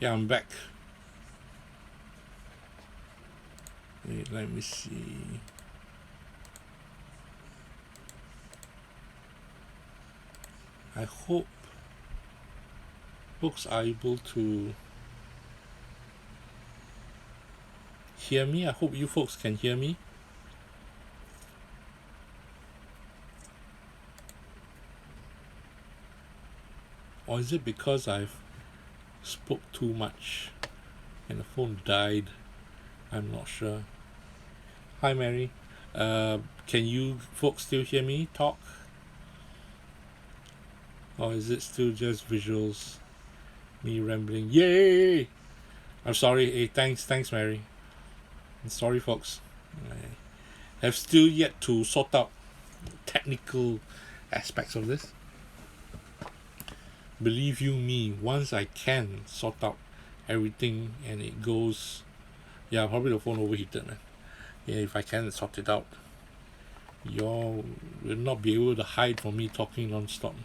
Yeah, I'm back. Wait, let me see. I hope folks are able to hear me. I hope you folks can hear me. Or is it because I've spoke too much and the phone died? I'm not sure. Hi, Mary. Can you folks still hear me talk? Or is it still just visuals? Me rambling. Yay! I'm sorry. Hey, thanks, Mary. I'm sorry, folks. I have still yet to sort out technical aspects of this. Believe you me, once I can sort out everything and it goes, yeah, probably the phone overheated, man. Yeah, if I can sort it out, y'all will not be able to hide from me talking non-stop.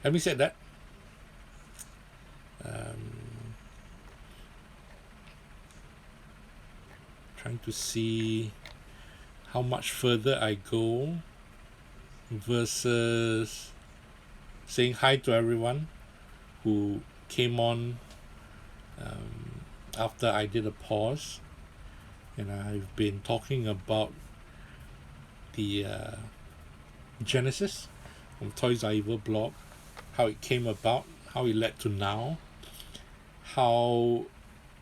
Having said that, trying to see how much further I go versus saying hi to everyone who came on after I did a pause, and I've been talking about the genesis of TOYSREVIL blog, how it came about, how it led to now, how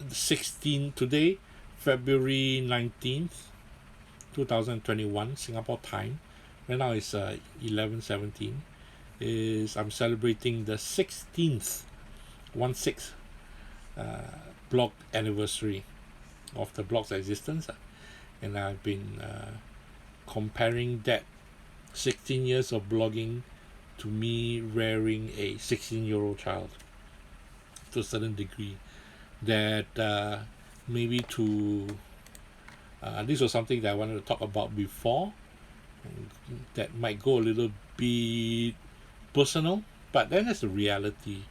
16 today, February 19th, 2021, Singapore time. Right now it's 11:17. Is I'm celebrating the 16th, 1/6 blog anniversary of the blog's existence, and I've been comparing that 16 years of blogging to me rearing a 16-year-old child to a certain degree. That maybe to this was something that I wanted to talk about before, that might go a little bit personal, but then that's the reality.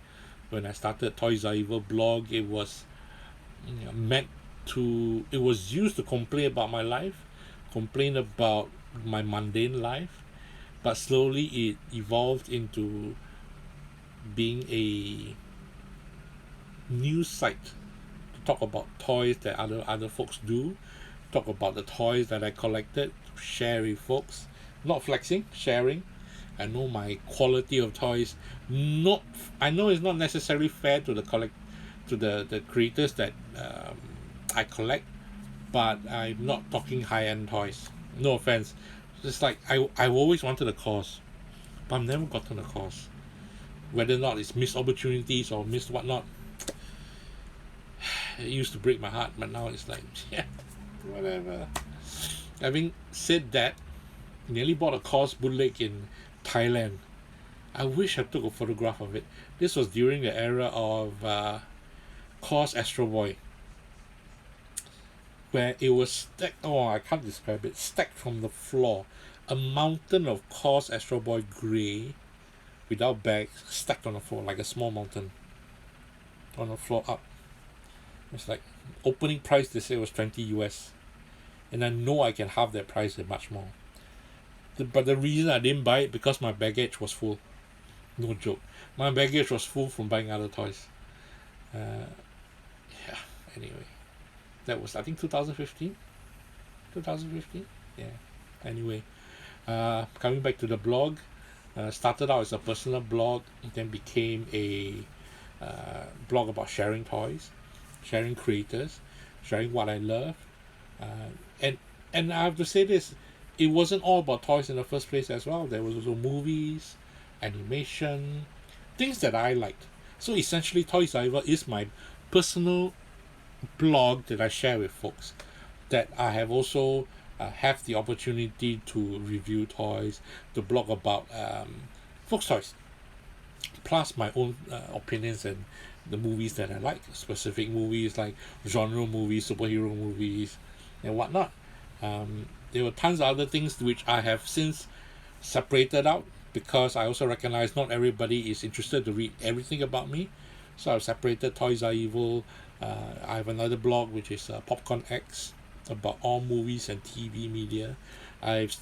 When I started TOYSREVIL blog, it was meant to, it was used to complain about my life, complain about my mundane life, but slowly it evolved into being a news site to talk about toys that other folks do, talk about the toys that I collected, share with folks, not flexing, sharing. I know my quality of toys. Not, I know it's not necessarily fair to the creators that I collect, but I'm not talking high end toys. No offense. It's like I've always wanted a cause, but I've never gotten a cause. Whether or not it's missed opportunities or missed whatnot, it used to break my heart, but now it's like, yeah, whatever. Having said that, nearly bought a cause bootleg in Thailand. I wish I took a photograph of it. This was during the era of Cause Astro Boy, where it was stacked. Oh, I can't describe it. Stacked from the floor, a mountain of Cause Astro Boy Grey, without bags, stacked on the floor like a small mountain, on the floor up. It's like opening price. They say was 20 US, and I know I can halve that price and much more. But the reason I didn't buy it because my baggage was full. No joke. My baggage was full from buying other toys. Yeah. Anyway, that was, I think, 2015. 2015. Yeah. Anyway, coming back to the blog, started out as a personal blog, then became a blog about sharing toys, sharing creators, sharing what I love, uh, and I have to say this: it wasn't all about toys in the first place as well. There was also movies, animation, things that I liked. So essentially, TOYSREVIL is my personal blog that I share with folks. That I have also have the opportunity to review toys, to blog about folks' toys, plus my own opinions and the movies that I like, specific movies like genre movies, superhero movies, and whatnot. There were tons of other things which I have since separated out because I also recognize not everybody is interested to read everything about me. So I've separated Toys Are Evil. I have another blog which is Popcorn X, about all movies and TV media. I've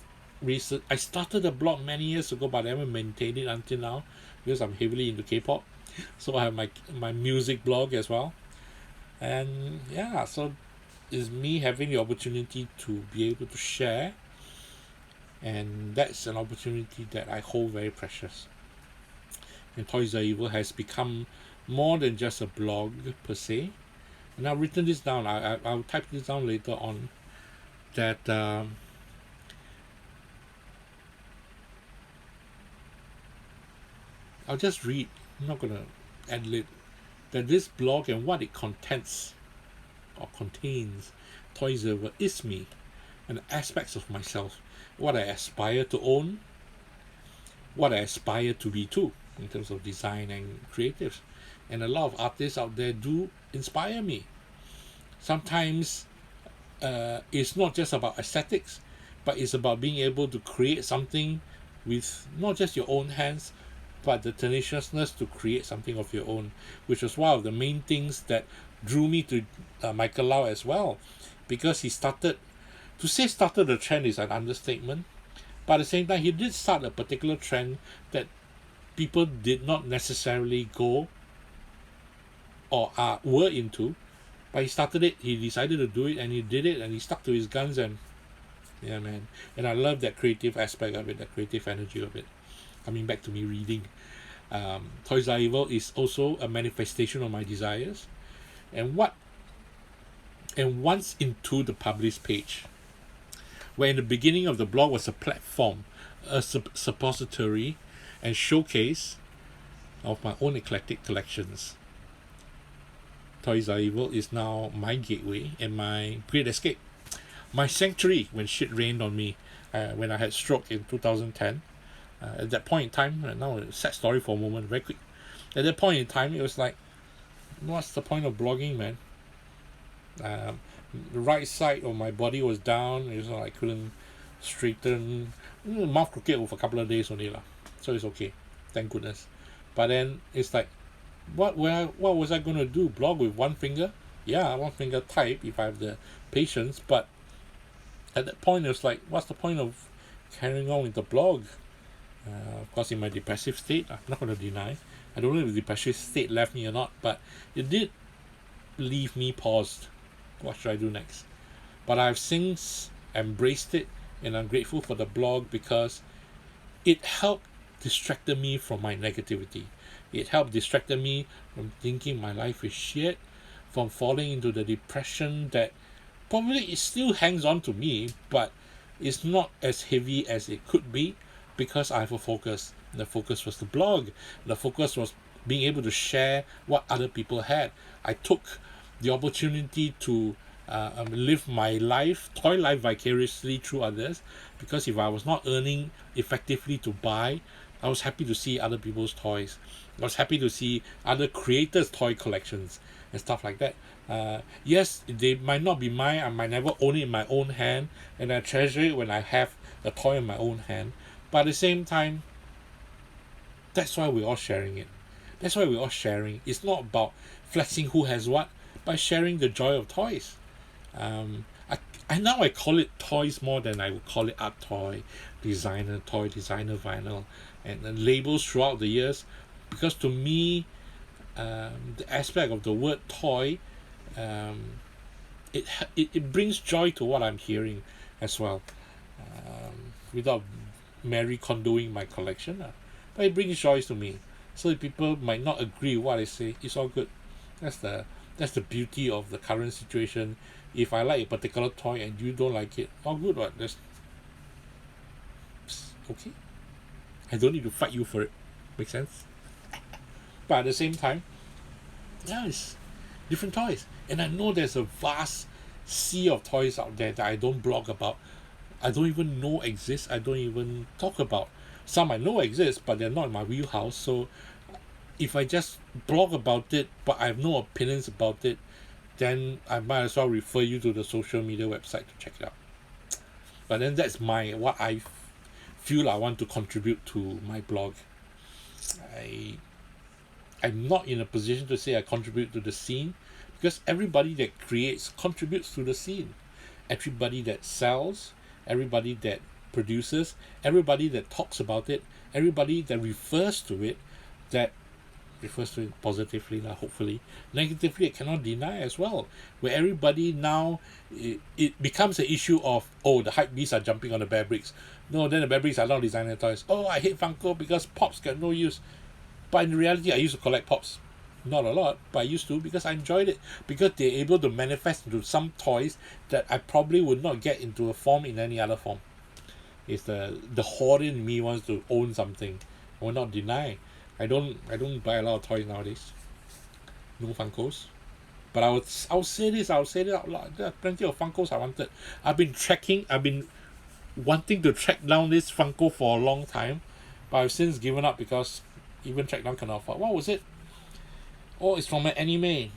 I started a blog many years ago, but I haven't maintained it until now because I'm heavily into K-pop. So I have my music blog as well, and yeah, so it's me having the opportunity to be able to share, and that's an opportunity that I hold very precious. And Toys Are Evil has become more than just a blog per se. And I've written this down. I'll type this down later on. That I'll just read. I'm not gonna ad lib. That this blog and what it contains or contains, TOYSREVIL, is me and aspects of myself, what I aspire to own, what I aspire to be too, in terms of design and creatives. And a lot of artists out there do inspire me. Sometimes it's not just about aesthetics, but it's about being able to create something with not just your own hands, but the tenaciousness to create something of your own, which was one of the main things that drew me to Michael Lau as well, because he started the trend is an understatement, but at the same time he did start a particular trend that people did not necessarily go or were into, but he started it, he decided to do it, and he did it, and he stuck to his guns, and yeah, man. And I love that creative aspect of it, that creative energy of it. Coming back to me reading, Toys Are Evil is also a manifestation of my desires, and once into the published page, where in the beginning of the blog was a platform, a suppository, and showcase of my own eclectic collections. Toys Are Evil is now my gateway and my great escape, my sanctuary when shit rained on me, when I had stroke in 2010. At that point in time, now a sad story for a moment, very quick. At that point in time, it was like, what's the point of blogging, man? The right side of my body was down. It was like I couldn't straighten. Mouth crooked for a couple of days only lah. So it's okay, thank goodness. But then it's like, what was I gonna do? Blog with one finger? Yeah, one finger type if I have the patience. But at that point, it was like, what's the point of carrying on with the blog? Of course, in my depressive state, I'm not going to deny. I don't know if the depressive state left me or not, but it did leave me paused. What should I do next? But I've since embraced it, and I'm grateful for the blog because it helped distracted me from my negativity. It helped distracted me from thinking my life is shit, from falling into the depression that probably it still hangs on to me, but it's not as heavy as it could be because I have a focus. The focus was the blog. The focus was being able to share what other people had. I took the opportunity to live my life, toy life vicariously through others, because if I was not earning effectively to buy, I was happy to see other people's toys. I was happy to see other creators' toy collections and stuff like that. Yes, they might not be mine. I might never own it in my own hand, and I treasure it when I have a toy in my own hand. But at the same time, that's why we're all sharing it. That's why we're all sharing. It's not about flexing who has what, but sharing the joy of toys. I now I call it toys more than I would call it art toy, designer vinyl, and labels throughout the years, because to me, the aspect of the word toy, it brings joy to what I'm hearing as well, without Mary condoing my collection, but it brings joy to me. So if people might not agree with what I say, it's all good. That's the beauty of the current situation. If I like a particular toy and you don't like it, all good, what? That's okay. I don't need to fight you for it. Make sense? But at the same time, yeah, it's different toys. And I know there's a vast sea of toys out there that I don't blog about. I don't even know exist. I don't even talk about. Some I know exist, but they're not in my wheelhouse. So if I just blog about it, but I have no opinions about it, then I might as well refer you to the social media website to check it out. But then that's what I feel I want to contribute to my blog. I'm not in a position to say I contribute to the scene, because everybody that creates contributes to the scene. Everybody that sells, everybody that produces, everybody that talks about it, everybody that refers to it, that refers to it positively, hopefully. Negatively, it cannot deny as well. Where everybody now, it becomes an issue of, oh, the hype beasts are jumping on the bear bricks. No, then the bear bricks are now designer toys. Oh, I hate Funko because Pops got no use. But in reality, I used to collect Pops. Not a lot, but I used to, because I enjoyed it. Because they're able to manifest into some toys that I probably would not get into a form in any other form. It's the hoarder in me wants to own something. I will not deny. I don't buy a lot of toys nowadays. No Funkos. But I'll say this out loud. There are plenty of Funkos I wanted. I've been wanting to track down this Funko for a long time, but I've since given up because even track down cannot afford. What was it? Oh, it's from an anime.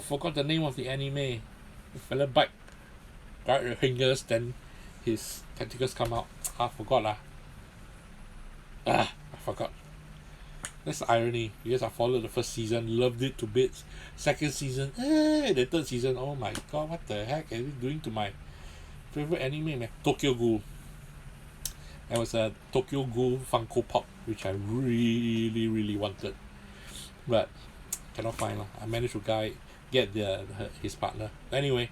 Forgot the name of the anime. The fella bite right your fingers, then his tentacles come out. Forgot lah. I forgot. That's the irony. Because I followed the first season, loved it to bits. Second season, the third season, oh my god, what the heck is it doing to my favorite anime, man? Tokyo Ghoul. There was a Tokyo Ghoul Funko Pop, which I really, really wanted. But cannot find. I managed to get his partner. Anyway,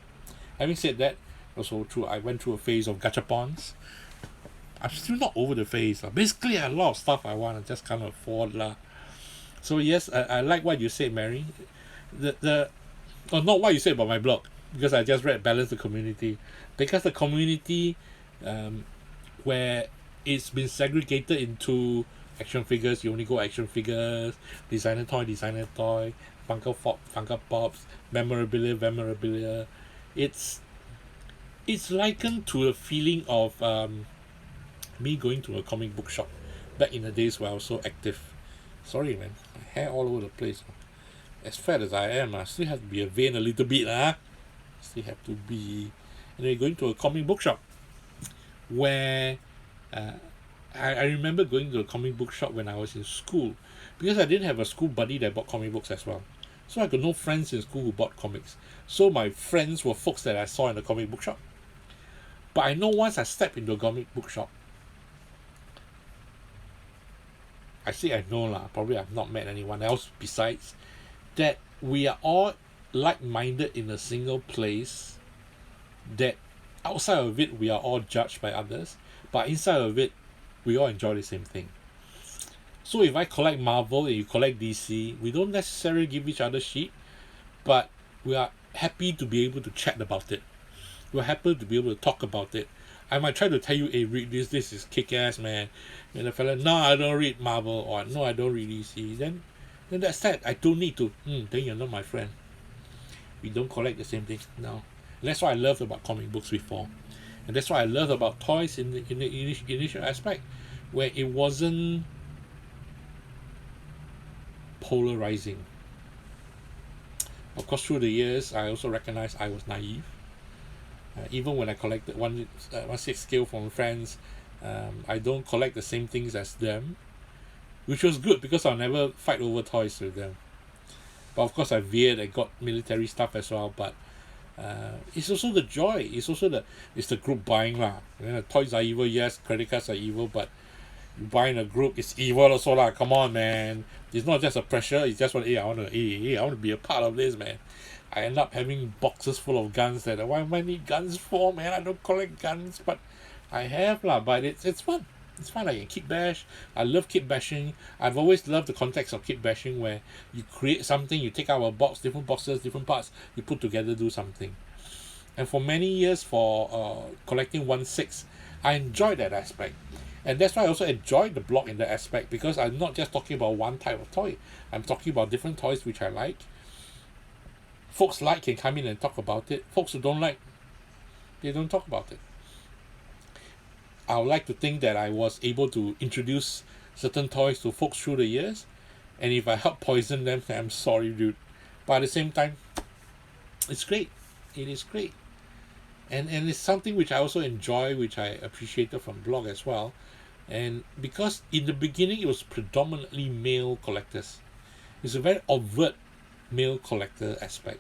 having said that, also true, I went through a phase of gachapons. I'm still not over the phase. Basically, I have a lot of stuff I want, I just can't afford. So yes, I like what you said, Mary. Not what you said about my blog, because I just read Balance the Community. Because the community, where it's been segregated into action figures, you only go action figures, designer toy, Funko Pops, memorabilia. It's likened to a feeling of me going to a comic book shop back in the days where I was so active. Sorry, man, my hair all over the place. As fat as I am, I still have to be a vain a little bit. Still have to be. Anyway, going to a comic book shop where I remember going to a comic book shop when I was in school, because I didn't have a school buddy that bought comic books as well. So I got no friends in school who bought comics. So my friends were folks that I saw in the comic book shop. But I know once I stepped into a comic book shop, I know probably I've not met anyone else besides that we are all like-minded in a single place, that outside of it we are all judged by others, but inside of it we all enjoy the same thing. So if I collect Marvel and you collect DC, we don't necessarily give each other shit, but we are happy to be able to chat about it. We're happy to be able to talk about it. I might try to tell you, hey, read this is kick-ass, man. And the fella, no, I don't read Marvel, or no, I don't read DC. Then that's that. I don't need to. Then you're not my friend. We don't collect the same things. No. And that's what I loved about comic books before. And that's what I loved about toys in the initial aspect, where it wasn't polarizing. Of course, through the years, I also recognized I was naive. Even when I collected 1/6 scale from friends, I don't collect the same things as them, which was good because I'll never fight over toys with them. But of course I veered, I got military stuff as well, but it's also the joy, it's the group buying lah. Toys are evil, yes, credit cards are evil, but you buy in a group, it's evil also lah. Come on, man. It's not just a pressure, it's just I want to be a part of this, man. I end up having boxes full of guns that why am I need guns for, man? I don't collect guns, but I have lah. But it's fun. It's fun. I can kit bash. I love kit bashing. I've always loved the context of kit bashing, where you create something, you take out a box, different boxes, different parts, you put together, do something. And for many years, for collecting 1/6, I enjoyed that aspect. And that's why I also enjoyed the blog in that aspect, because I'm not just talking about one type of toy. I'm talking about different toys which I like. Folks like can come in and talk about it. Folks who don't like, they don't talk about it. I would like to think that I was able to introduce certain toys to folks through the years, and if I help poison them, I'm sorry, dude. But at the same time, it's great. It is great. And it's something which I also enjoy, which I appreciated from blog as well, And because in the beginning it was predominantly male collectors, it's a very overt male collector aspect.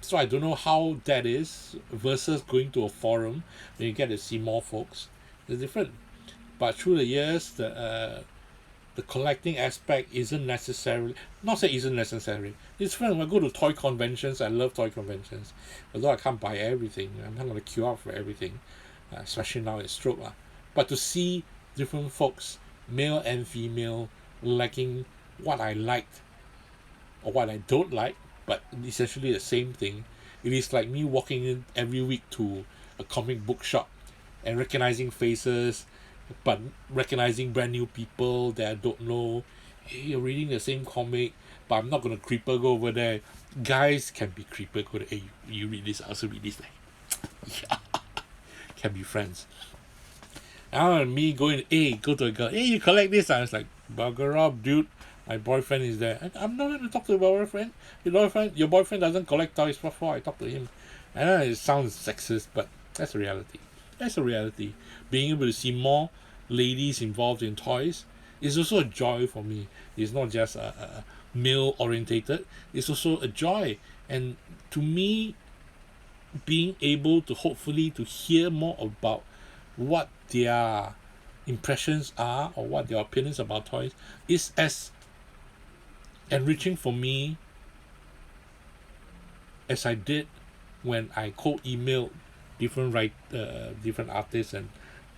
So I don't know how that is versus going to a forum when you get to see more folks. It's different. But through the years, the collecting aspect isn't necessarily, not say isn't necessary. It's fun. When I go to toy conventions, I love toy conventions. Although I can't buy everything, I'm not going to queue up for everything, especially now it's stroke. But to see different folks, male and female, liking what I liked or what I don't like, but essentially the same thing. It is like me walking in every week to a comic book shop and recognizing faces, but recognizing brand new people that I don't know. Hey, you're reading the same comic, but I'm not gonna creeper go over there. Guys can be creeper go there. Hey, you read this, I also read this. Like, yeah, can be friends. Now me going, hey, go to a girl. Hey, you collect this? I was like, bugger up, dude. My boyfriend is there. I'm not going to talk to your boyfriend. Your boyfriend doesn't collect toys. What for? I talk to him. I know it sounds sexist, but that's a reality. That's a reality. Being able to see more ladies involved in toys is also a joy for me. It's not just a male orientated. It's also a joy. And to me, being able to hopefully to hear more about what their impressions are or what their opinions about toys is as enriching for me as I did when I cold emailed different artists and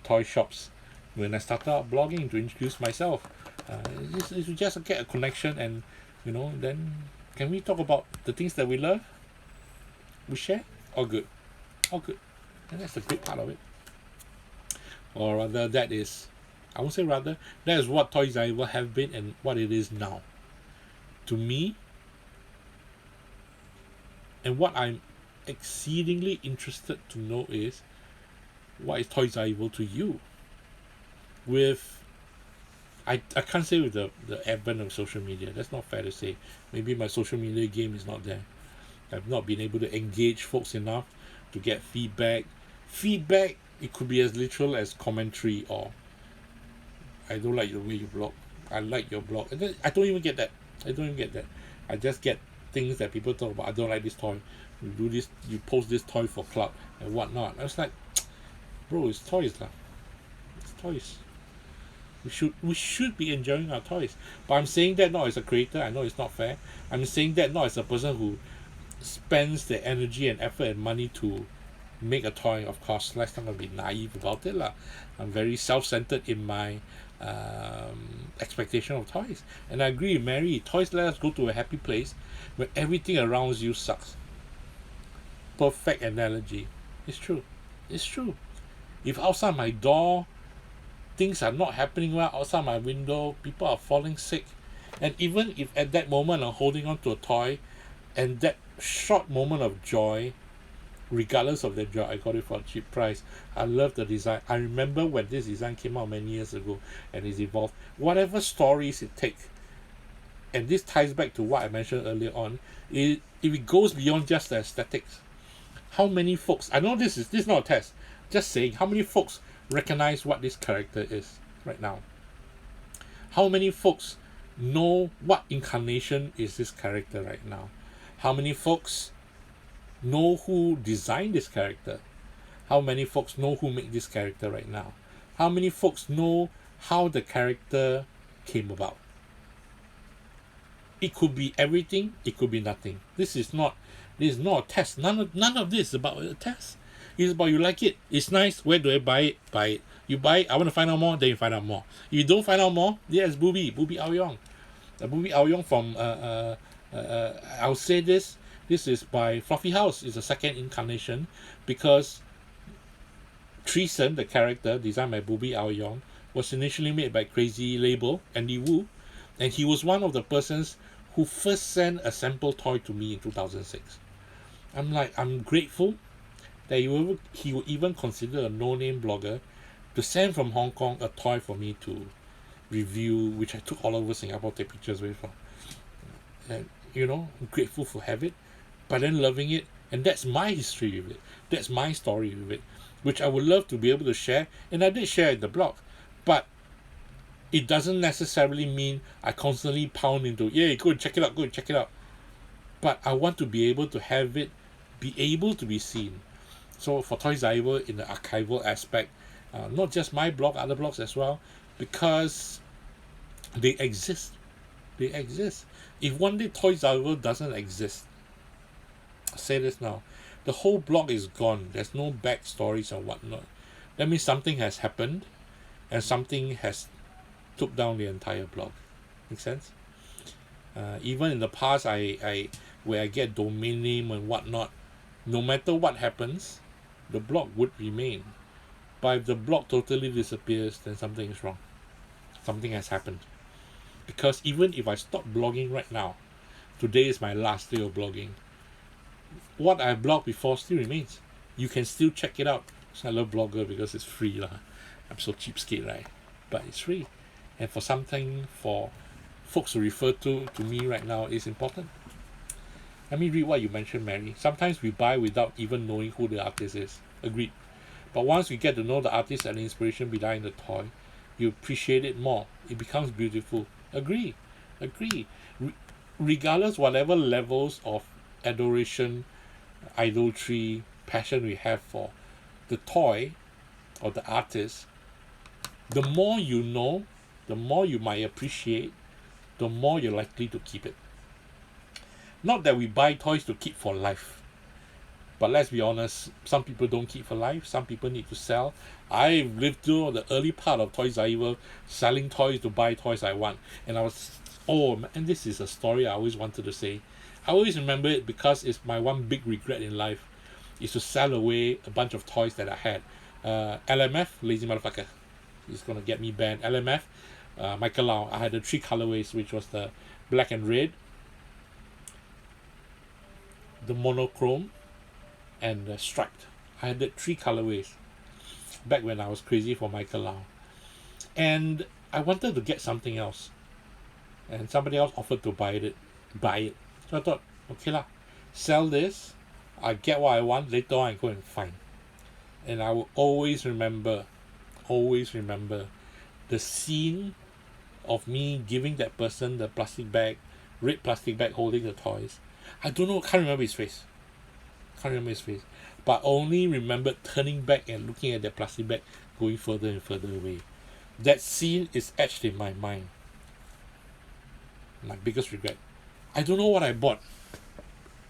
toy shops when I started out blogging to introduce myself. It's just get a connection, and then can we talk about the things that we love, we share? All good, and that's the great part of it. Or rather, that is what Toys R Us have been and what it is now to me, and what I'm exceedingly interested to know is what is Toys R Us to you. With I can't say with the advent of social media, that's not fair to say. Maybe my social media game is not there. I've not been able to engage folks enough to get feedback. It could be as literal as commentary, or I don't like the way you blog, I like your blog. And then I don't even get that. I just get things that people talk about. I don't like this toy. You do this, you post this toy for clout and whatnot. I was like, bro, it's toys lah. It's toys. We should be enjoying our toys. But I'm saying that not as a creator. I know it's not fair. I'm saying that not as a person who spends the energy and effort and money to make a toy. Of course, let's not be naive about it lah. I'm very self-centered in my expectation of toys, and I agree with Mary. Toys let us go to a happy place where everything around you sucks. Perfect analogy. It's true. If outside my door things are not happening well, outside my window people are falling sick, and even if at that moment I'm holding on to a toy and that short moment of joy, regardless of the joy, I got it for a cheap price. I love the design. I remember when this design came out many years ago and it's evolved. Whatever stories it takes, and this ties back to what I mentioned earlier on, if it goes beyond just the aesthetics, how many folks, I know this is not a test, just saying, how many folks recognize what this character is right now? How many folks know what incarnation is this character right now? How many folks know who designed this character? How many folks know who made this character right now? How many folks know how the character came about? It could be everything, it could be nothing. This is not a test. None of this is about a test. It's about you like it, it's nice, where do I buy it? Buy it. You buy it, I want to find out more, then you find out more. If you don't find out more, yes, Booby Aoyong. Booby Aoyong from I'll say this is by Fluffy House. It's a second incarnation, because Treason, the character designed by Booby Aoyong, was initially made by Crazy Label, Andy Wu, and he was one of the persons who first sent a sample toy to me in 2006. I'm grateful that he would even consider a no-name blogger to send from Hong Kong a toy for me to review, which I took all over Singapore, take pictures with. And I'm grateful for having it, but then loving it, and that's my history with it. That's my story with it, which I would love to be able to share, and I did share in the blog. But it doesn't necessarily mean I constantly pound into, yeah, go and check it out, go and check it out. But I want to be able to have it be able to be seen. So for TOYSREVIL, in the archival aspect, not just my blog, other blogs as well, because they exist. They exist. If one day TOYSREVIL doesn't exist, I'll say this now, the whole blog is gone. There's no backstories or whatnot. That means something has happened and something has took down the entire blog. Make sense? Even in the past, where I get domain name and whatnot, no matter what happens, the blog would remain. But if the blog totally disappears, then something is wrong. Something has happened. Because even if I stop blogging right now, today is my last day of blogging, what I blogged before still remains. You can still check it out. So I love Blogger because it's free lah. I'm so cheapskate, right? But it's free. And for something for folks to refer to me right now is important. Let me read what you mentioned, Mary. Sometimes we buy without even knowing who the artist is. Agreed. But once you get to know the artist and the inspiration behind the toy, you appreciate it more. It becomes beautiful. Agree. Regardless whatever levels of adoration, idolatry, passion we have for the toy or the artist, the more you know, the more you might appreciate, the more you're likely to keep it. Not that we buy toys to keep for life, but let's be honest, some people don't keep for life, some people need to sell. I've lived through the early part of TOYSREVIL, selling toys to buy toys I want, and and this is a story I always wanted to say. I always remember it because it's my one big regret in life, is to sell away a bunch of toys that I had. LMF, lazy motherfucker, he's gonna get me banned. LMF, Michael Lau, I had the 3 colorways, which was the black and red, the monochrome, and the striped. I had the 3 colorways back when I was crazy for Michael Lau, and I wanted to get something else, and somebody else offered to buy it. So I thought, okay lah, sell this, I get what I want, later on I go and find. And I will always remember the scene of me giving that person the red plastic bag holding the toys. I can't remember his face, but only remember turning back and looking at that plastic bag going further and further away. That scene is etched in my mind. My biggest regret. I don't know what I bought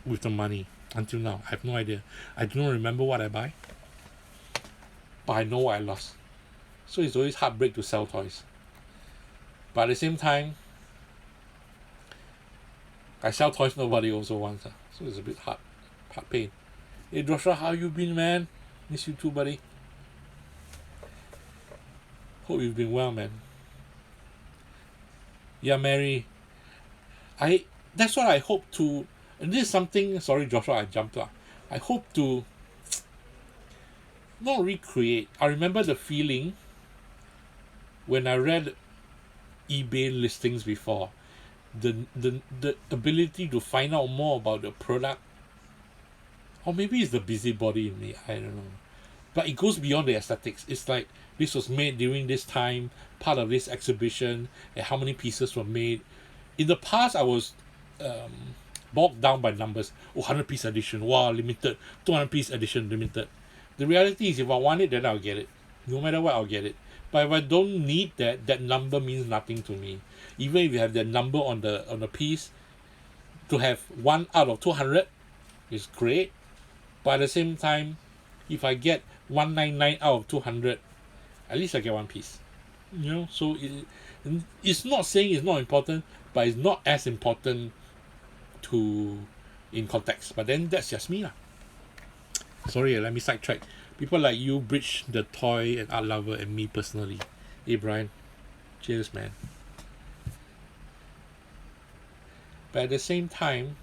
with the money until now. I have no idea. I don't remember what I buy, but I know what I lost. So it's always heartbreak to sell toys. But at the same time, I sell toys nobody also wants. So it's a bit hard pain. Hey Joshua, how you been, man? Miss you too, buddy. Hope you've been well, man. Yeah, Mary. That's what I hope to, and this is something, sorry Joshua, I jumped up. I hope to not recreate. I remember the feeling when I read eBay listings before. The ability to find out more about the product. Or maybe it's the busybody in me, I don't know. But it goes beyond the aesthetics. It's like this was made during this time, part of this exhibition, and how many pieces were made. In the past, I was bogged down by numbers. 100-piece edition, wow, limited. 200-piece edition, limited. The reality is, if I want it, then I'll get it. No matter what, I'll get it. But if I don't need that, that number means nothing to me. Even if you have that number on the piece, to have 1 out of 200 is great. But at the same time, if I get 199 out of 200, at least I get 1 piece. You know, so it's not saying it's not important, but it's not as important in context. But then that's just me lah. Sorry, let me sidetrack. People like you bridge the toy and art lover and me personally. Hey Brian, cheers, man. But at the same time,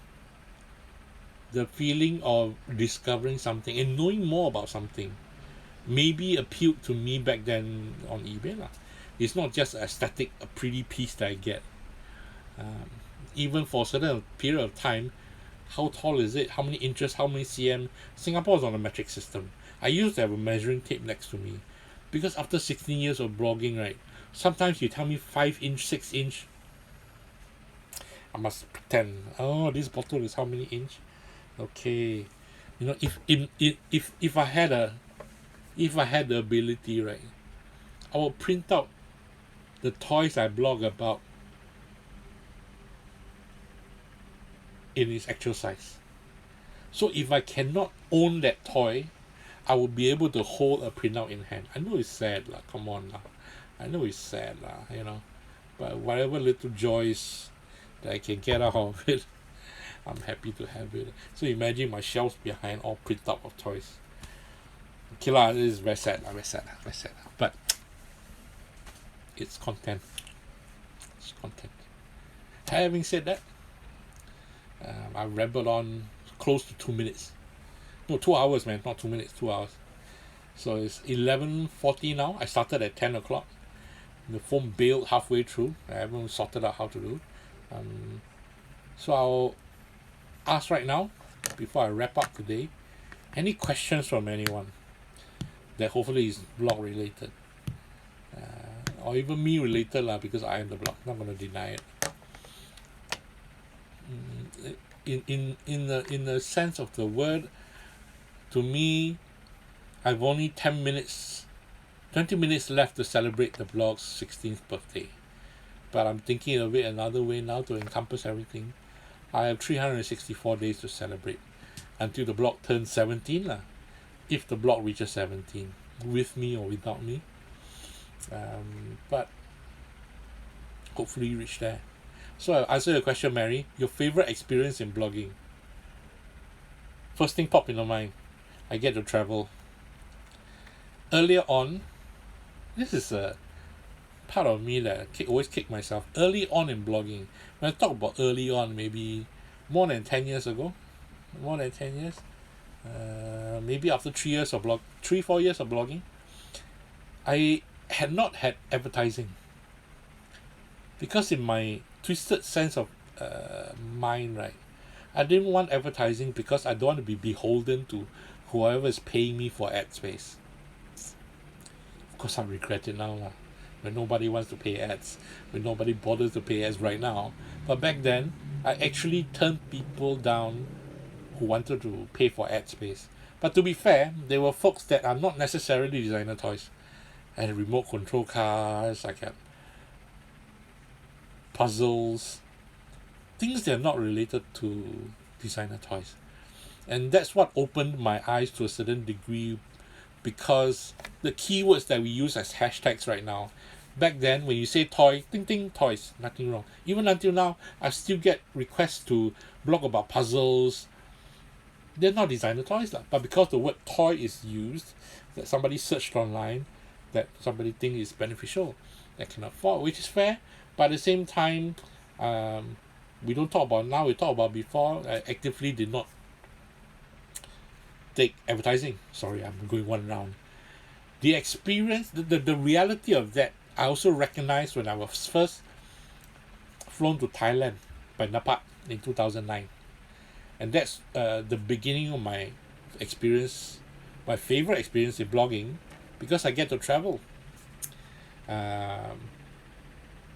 the feeling of discovering something and knowing more about something maybe appealed to me back then on eBay lah. It's not just aesthetic, a pretty piece that I get. Even for a certain period of time, how tall is it? How many inches? How many cm? Singapore is on a metric system. I used to have a measuring tape next to me. Because after 16 years of blogging, right, sometimes you tell me 5 inch, 6 inch, I must pretend, oh, this bottle is how many inch? Okay. You know, if I had the ability, right, I will print out the toys I blog about in its actual size. So if I cannot own that toy, I will be able to hold a printout in hand. I know it's sad lah, come on lah. I know it's sad lah, you know. But whatever little joys that I can get out of it, I'm happy to have it. So imagine my shelves behind all printout of toys. Okay lah, this is very sad lah, very sad lah, very sad lah. But it's content. It's content. Having said that, I rambled on close to 2 minutes. No, 2 hours, man, not 2 minutes, 2 hours. So it's 11:40 now. I started at 10 o'clock. The phone bailed halfway through. I haven't sorted out how to do. So I'll ask right now, before I wrap up today, any questions from anyone that hopefully is blog related, or even me related lah, because I am the blog. Not going to deny it. In the sense of the word, to me, I've only 10 minutes, 20 minutes left to celebrate the blog's 16th birthday. But I'm thinking of it another way now to encompass everything. I have 364 days to celebrate until the blog turns 17 lah. If the blog reaches 17, with me or without me. But hopefully reach there. So I'll answer your question, Mary. Your favorite experience in blogging? First thing pop in my mind, I get to travel. Earlier on, this is a part of me that I always kick myself. Early on in blogging, when I talk about early on, maybe more than 10 years ago, maybe after 3 years of 4 years of blogging, I had not had advertising. Because in my twisted sense of mind, right, I didn't want advertising because I don't want to be beholden to whoever is paying me for ad space. Of course, I regret it now lah, when nobody wants to pay ads, when nobody bothers to pay ads right now. But back then, I actually turned people down who wanted to pay for ad space. But to be fair, there were folks that are not necessarily designer toys. I had remote control cars, I had puzzles, things that are not related to designer toys. And that's what opened my eyes to a certain degree, because the keywords that we use as hashtags right now, back then when you say toy, ting ting, toys, nothing wrong. Even until now, I still get requests to blog about puzzles. They're not designer toys, but because the word toy is used, that somebody searched online, that somebody thinks is beneficial, that can afford, which is fair. But at the same time, we don't talk about now, we talk about before. I actively did not take advertising. Sorry, I'm going one round. The experience, the reality of that, I also recognized when I was first flown to Thailand by NAPAT in 2009. And that's the beginning of my experience, my favorite experience in blogging, because I get to travel.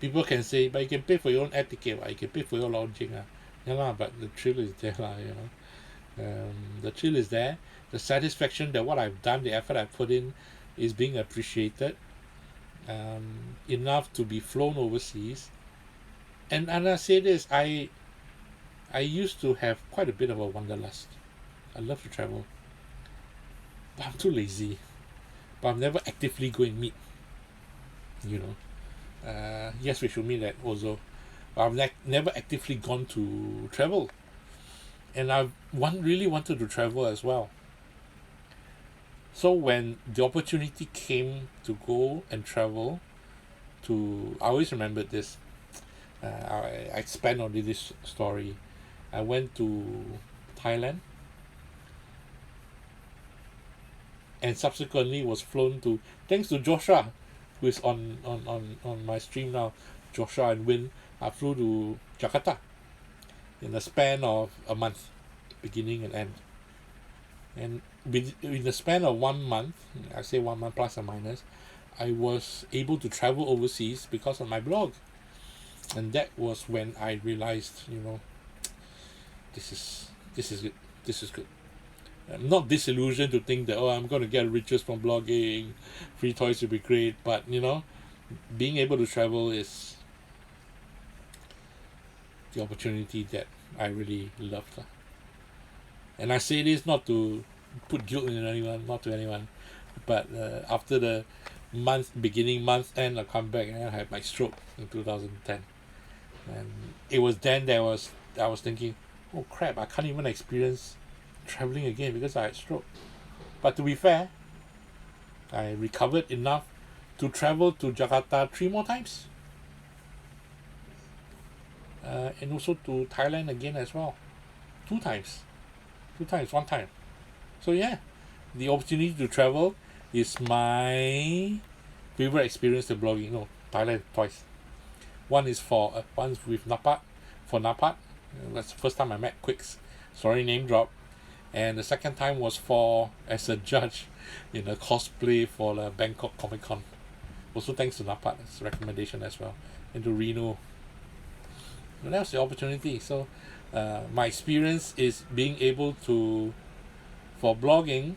People can say, but you can pay for your own air ticket, right? You can pay for your lodging. But the thrill is there, you know. The thrill is there. The satisfaction that what I've done, the effort I've put in, is being appreciated. Enough to be flown overseas. And I say this, I used to have quite a bit of a wanderlust. I love to travel. But I'm too lazy. But I'm never actively going to meet. You know. Yes, we should meet at Ozo. But I've never actively gone to travel. And I really wanted to travel as well. So when the opportunity came to go and travel to, I always remembered this. I expand on this story. I went to Thailand and subsequently was flown to, thanks to Joshua, who is on my stream now, Joshua and Win, I flew to Jakarta in the span of a month, beginning and end. And in the span of 1 month, I say 1 month plus or minus, I was able to travel overseas because of my blog. And that was when I realized, this is good. This is good. I'm not disillusioned to think that, I'm going to get riches from blogging, free toys would be great, but being able to travel is the opportunity that I really loved. And I say this not to put guilt in anyone, not to anyone, but after the beginning month end, I come back and I had my stroke in 2010. And it was then that I was thinking, oh crap, I can't even experience traveling again because I had stroke. But to be fair, I recovered enough to travel to Jakarta 3 more times. And also to Thailand again as well. 2 times. 2 times, 1 time. So yeah, the opportunity to travel is my favorite experience to blogging. No, Thailand twice. One is one's with Napat, for Napat. That's the first time I met Quicks. Sorry, name drop. And the second time was as a judge in a cosplay for the Bangkok Comic Con. Also thanks to Napat's recommendation as well. And to Reno. And that was the opportunity. So my experience is being able to, for blogging,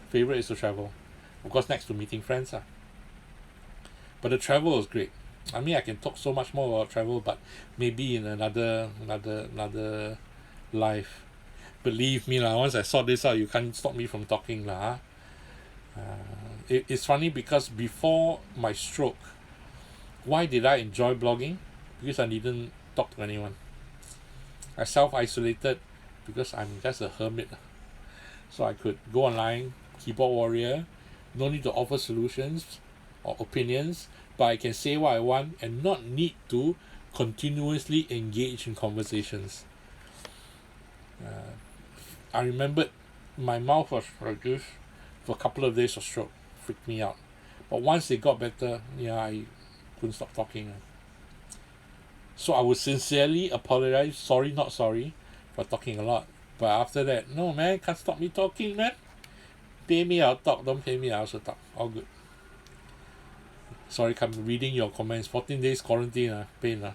favorite is to travel. Of course, next to meeting friends. But the travel was great. I mean, I can talk so much more about travel, but maybe in another life. Believe me, once I sort this out, you can't stop me from talking. It's funny because before my stroke, why did I enjoy blogging? Because I didn't talk to anyone. I self-isolated because I'm just a hermit. So I could go online, keyboard warrior, no need to offer solutions or opinions, but I can say what I want and not need to continuously engage in conversations. I remembered my mouth was like this for a couple of days of stroke. Freaked me out. But once it got better, I couldn't stop talking. So I would sincerely apologize, sorry not sorry, for talking a lot. But after that, no man, can't stop me talking, man. Pay me, I'll talk. Don't pay me, I also talk. All good. Sorry, I'm reading your comments. 14 days quarantine, pain.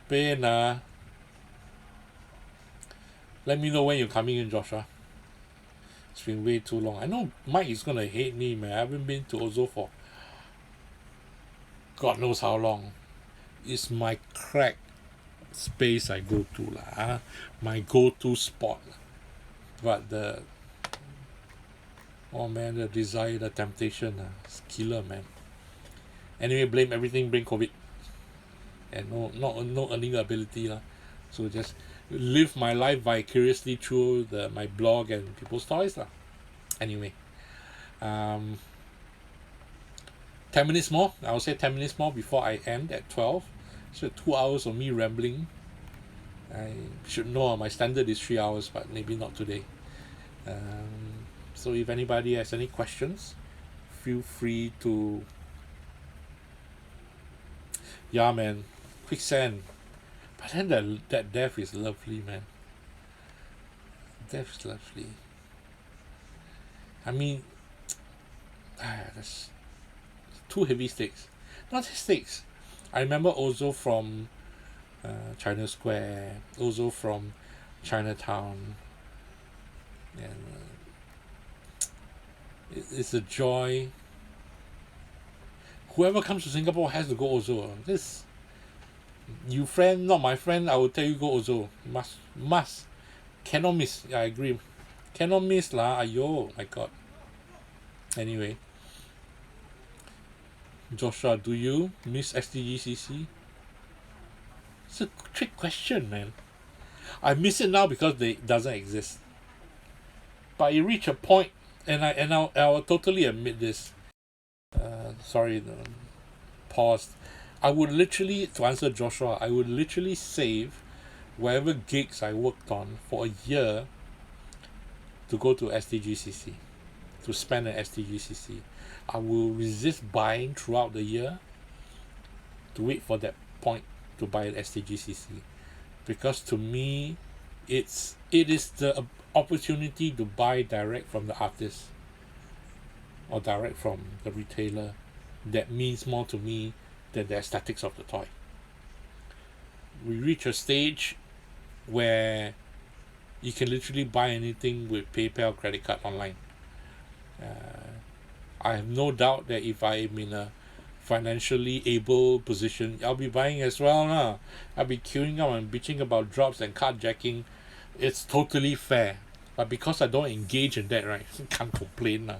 Pain. Let me know when you're coming in, Joshua. It's been way too long. I know Mike is gonna hate me, man. I haven't been to Ozo for God knows how long. It's my crack space I go to, my go-to spot. But the desire, the temptation, it's killer, man. Anyway, blame everything, blame COVID. And no earning ability. So just live my life vicariously through my blog and people's toys. Anyway. 10 minutes more. I will say 10 minutes more before I end at 12. So 2 hours of me rambling. I should know my standard is 3 hours, but maybe not today. So if anybody has any questions, feel free to. Yeah, man. Quicksand. But then that death is lovely, man. Death is lovely. I mean, that's two heavy stakes. Not stakes. I remember Ozo from China Square, Ozo from Chinatown, and it's a joy. Whoever comes to Singapore has to go Ozo. This, you friend, not my friend, I will tell you go Ozo. Must. Cannot miss. I agree. Cannot miss lah. Ayo, my God. Anyway. Joshua, do you miss STGCC? It's a trick question, man. I miss it now because it doesn't exist. But it reached a point, and I will totally admit this. Sorry, paused. I would literally, to answer Joshua, I would literally save whatever gigs I worked on for a year to go to STGCC, to spend at STGCC. I will resist buying throughout the year to wait for that point to buy at STGCC, because to me it is the opportunity to buy direct from the artist. or direct from the retailer that means more to me than the aesthetics of the toy. We reach a stage where you can literally buy anything with PayPal credit card online. I have no doubt that if I am in a financially able position, I'll be buying as well. Nah. I'll be queuing up and bitching about drops and carjacking. It's totally fair. But because I don't engage in that, right, can't complain. Nah.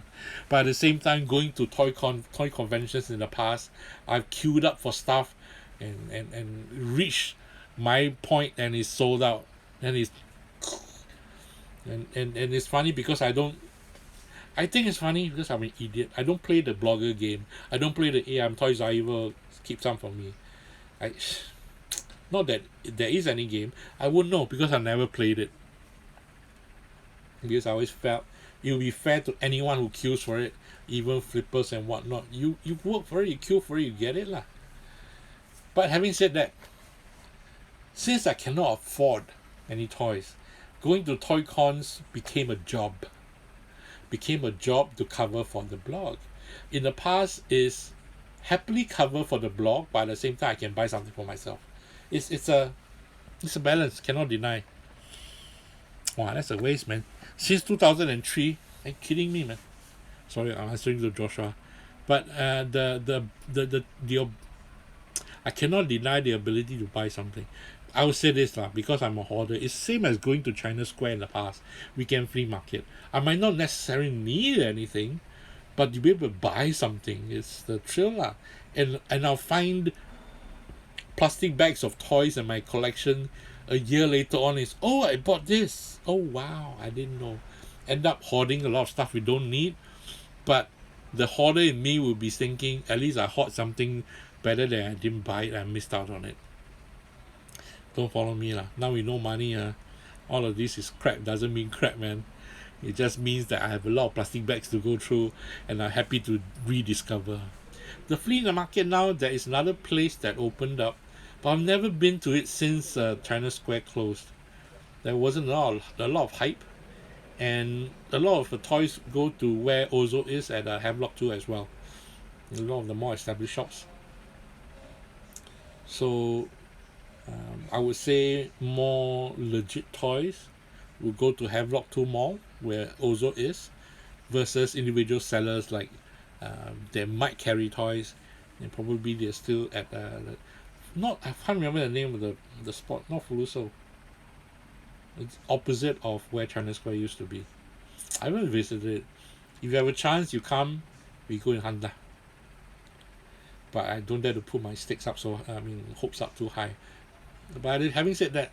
But at the same time, going to toy conventions in the past, I've queued up for stuff and reached my point and it's sold out. And it's and it's funny because I think it's funny because I'm an idiot. I don't play the blogger game. I don't play the I'm TOYSREVIL, keep some for me. I not that there is any game. I wouldn't know because I never played it. Because I always felt it would be fair to anyone who queues for it, even flippers and whatnot. You work for it, you queue for it, you get it lah. But having said that, since I cannot afford any toys, going to toy cons became a job. Became a job to cover for the blog. In the past is happily cover for the blog, but at the same time I can buy something for myself. It's a balance, cannot deny. Wow, that's a waste, man. Since 2003, are you kidding me, man? Sorry, I'm answering to Joshua, but I cannot deny the ability to buy something. I will say this lah, because I'm a hoarder. It's same as going to China Square in the past, weekend flea market. I might not necessarily need anything, but to be able to buy something is the thrill lah. And I'll find plastic bags of toys in my collection a year later on. Is I bought this. Oh wow, I didn't know. End up hoarding a lot of stuff we don't need, but the hoarder in me will be thinking, at least I hoard something better than I didn't buy it. I missed out on it. Don't follow me lah. Now we know money. All of this is crap. Doesn't mean crap, man. It just means that I have a lot of plastic bags to go through, and I'm happy to rediscover. The flea market now, there is another place that opened up, but I've never been to it since China Square closed. There wasn't a lot of hype, and a lot of the toys go to where Ozo is at Havelock 2 as well. A lot of the more established shops. So I would say more legit toys will go to Havelock 2 Mall, where Ozo is, versus individual sellers like they might carry toys, and probably they're still at I can't remember the name of the spot, not Fuluso. It's opposite of where China Square used to be. I haven't visited it. If you have a chance, you come, we go in Handa. But I don't dare to put my hopes up too high. But having said that,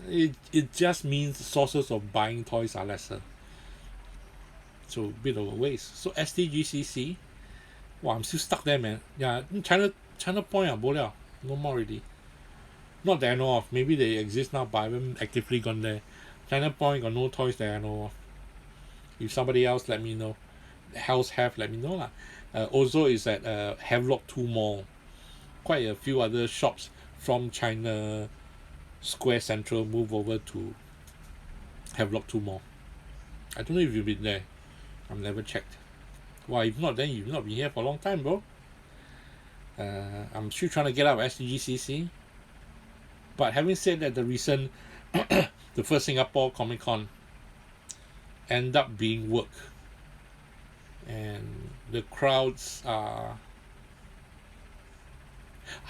it just means sources of buying toys are lesser. So a bit of a waste. So STGCC, wow, I'm still stuck there, man. Yeah, China Point bo liao. No more already. Not that I know of. Maybe they exist now, but I haven't actively gone there. China Point got no toys that I know of. If somebody else let me know, else have, let me know lah. Ozo is at Havelock 2 Mall. Quite a few other shops from China Square Central move over to Havelock 2 Mall. I don't know if you've been there. I've never checked. Well, if not, then you've not been here for a long time, bro. I'm still trying to get out of STGCC. But having said that, the recent, the first Singapore Comic Con end up being work. And the crowds are,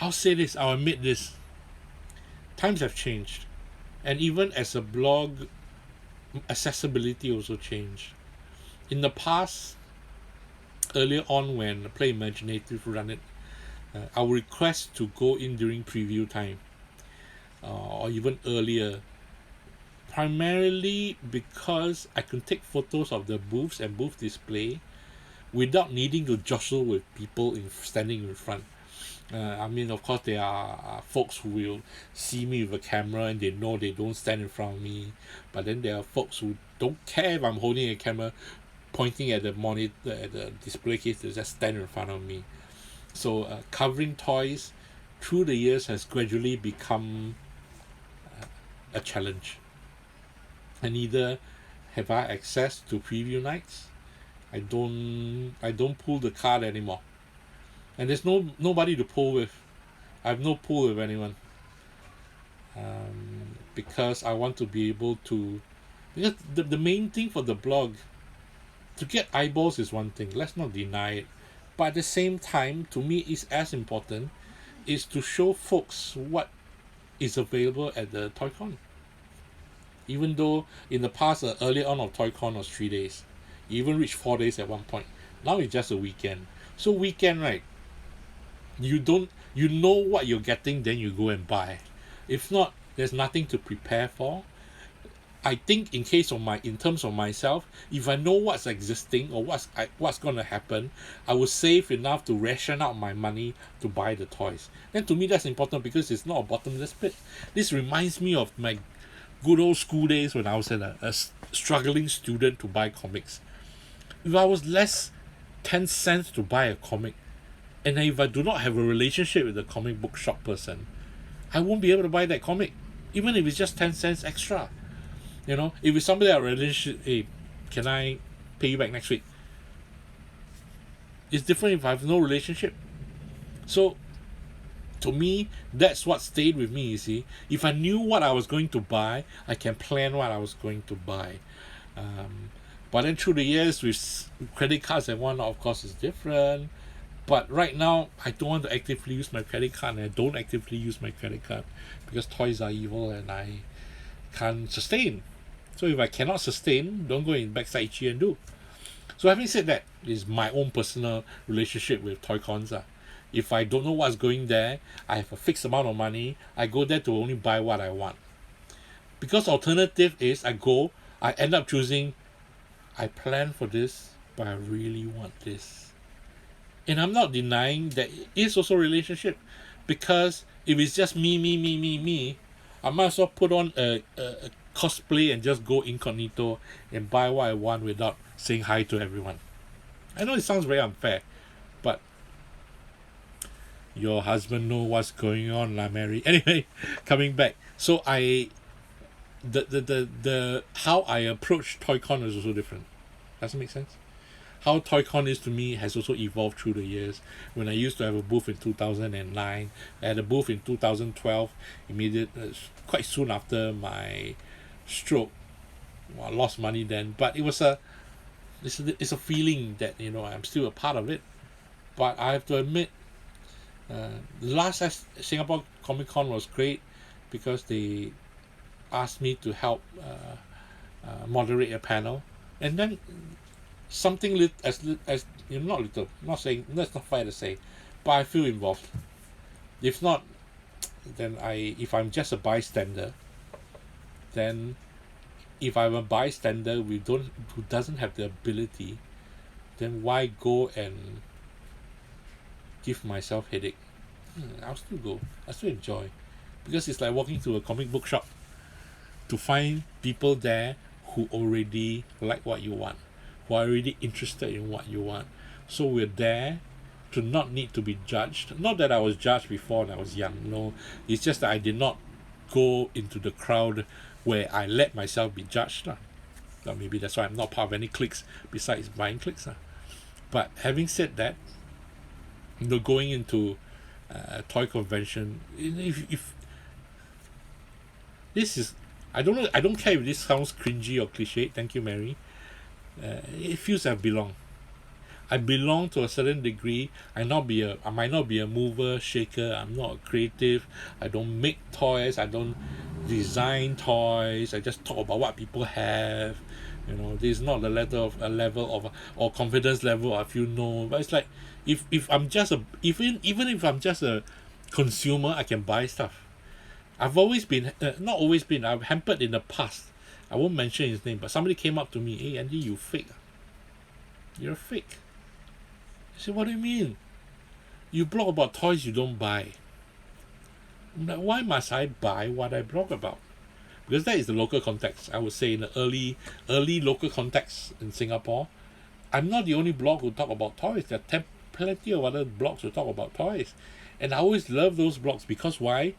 I'll say this, I'll admit this. Times have changed. And even as a blog, accessibility also changed. In the past, earlier on when Play Imaginative run it, I would request to go in during preview time. Or even earlier, primarily because I can take photos of the booths and booth display without needing to jostle with people standing in front. Of course, there are folks who will see me with a camera and they know they don't stand in front of me. But then there are folks who don't care if I'm holding a camera, pointing at the monitor, at the display case, they just stand in front of me. So covering toys through the years has gradually become a challenge. And either have I access to preview nights, I don't pull the card anymore. And there's nobody to pull with. I have no pull with anyone. Because I want to be able to, because the main thing for the blog, to get eyeballs is one thing, let's not deny it. But at the same time, to me, is as important is to show folks what is available at the ToyCon. Even though in the past, early on of ToyCon was 3 days, you even reached 4 days at one point. Now it's just a weekend. So weekend, right? You know what you're getting, then you go and buy. If not, there's nothing to prepare for. I think in terms of myself, if I know what's existing or what's going to happen, I will save enough to ration out my money to buy the toys. And to me, that's important because it's not a bottomless pit. This reminds me of my good old school days when I was a struggling student to buy comics. If I was less 10 cents to buy a comic, and if I do not have a relationship with the comic book shop person, I won't be able to buy that comic, even if it's just 10 cents extra. You know, if it's somebody that relationship, hey, can I pay you back next week? It's different if I have no relationship. So, to me, that's what stayed with me, you see. If I knew what I was going to buy, I can plan what I was going to buy. But then through the years, with credit cards and whatnot, of course, it's different. But right now, I don't want to actively use my credit card, and I don't actively use my credit card because toys are evil and I can't sustain. So if I cannot sustain, don't go in backside itchy and do. So having said that, is my own personal relationship with toy cons. If I don't know what's going there, I have a fixed amount of money, I go there to only buy what I want. Because alternative is I end up choosing, I plan for this, but I really want this. And I'm not denying that it is also a relationship, because if it's just me, I might as well put on a cosplay and just go incognito and buy what I want without saying hi to everyone. I know it sounds very unfair, but your husband know what's going on, lah, Mary. Anyway, coming back. So the how I approach ToyCon is also different. Does it make sense? How ToyCon is to me has also evolved through the years. When I used to have a booth in 2009, I had a booth in 2012, quite soon after my stroke. Well, I lost money then, but it's a feeling that, you know, I'm still a part of it. But I have to admit, the last Singapore Comic Con was great because they asked me to help moderate a panel, and then something as you know, not little, not saying, that's not fair to say, but I feel involved. If not, then if I'm just a bystander, then if I'm a bystander who doesn't have the ability, then why go and give myself headache? I'll still go. I still enjoy, because it's like walking to a comic book shop to find people there who already like what you want, who are already interested in what you want. So we're there to not need to be judged. Not that I was judged before when I was young. No, it's just that I did not go into the crowd where I let myself be judged. Or maybe that's why I'm not part of any cliques besides buying cliques. But having said that, you know, going into a toy convention, if this is, I don't know, I don't care if this sounds cringy or cliche. Thank you, Mary. It feels I belong. I belong to a certain degree. I might not be a mover, shaker. I'm not a creative. I don't make toys. I don't design toys. I just talk about what people have. You know, this is not the level of or confidence level I feel no. But it's like if I'm just even if I'm just a consumer, I can buy stuff. I've always been not always been. I've hampered in the past. I won't mention his name, but somebody came up to me, "Hey Andy, you fake. You're fake." I said, "What do you mean? You blog about toys you don't buy." I'm like, why must I buy what I blog about? Because that is the local context. I would say in the early local context in Singapore, I'm not the only blog who talk about toys. There are plenty of other blogs who talk about toys. And I always love those blogs because why?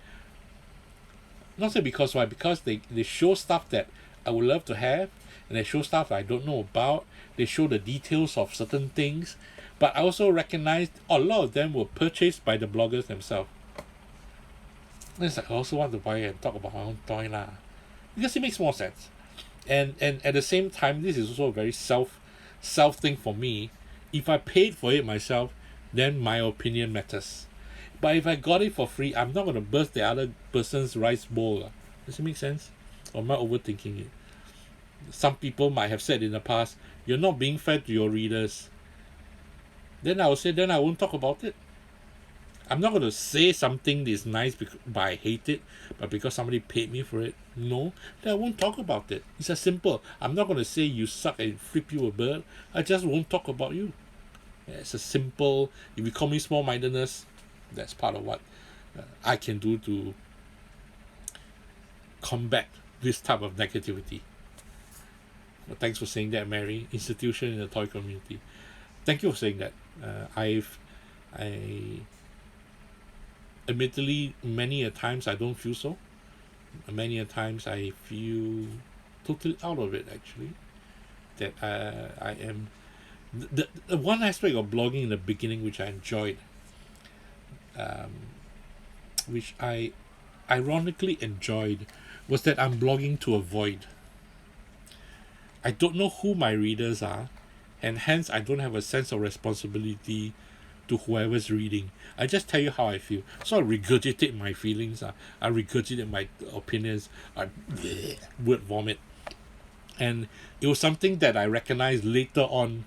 Not say because why, because they show stuff that I would love to have, and they show stuff I don't know about. They show the details of certain things, but I also recognize a lot of them were purchased by the bloggers themselves. And it's like, I also want to buy and talk about my own toy lah, because it makes more sense. And at the same time, this is also a very self thing for me. If I paid for it myself, then my opinion matters. But if I got it for free, I'm not going to burst the other person's rice bowl. Does it make sense? Or am I overthinking it? Some people might have said in the past, you're not being fair to your readers. Then I will say, then I won't talk about it. I'm not going to say something that's nice but I hate it, but because somebody paid me for it. No, then I won't talk about it. It's as simple. I'm not going to say you suck and flip you a bird. I just won't talk about you. It's a simple, if you call me small-mindedness, that's part of what I can do to combat this type of negativity. Well, thanks for saying that, Mary. Institution in the toy community. Thank you for saying that. I admittedly, many a times I don't feel so. Many a times I feel totally out of it, actually. That I am... The one aspect of blogging in the beginning which I enjoyed, which I ironically enjoyed, was that I'm blogging to avoid. I don't know who my readers are, and hence I don't have a sense of responsibility to whoever's reading. I just tell you how I feel. So I regurgitate my feelings, I regurgitate my opinions, I word vomit. And it was something that I recognized later on,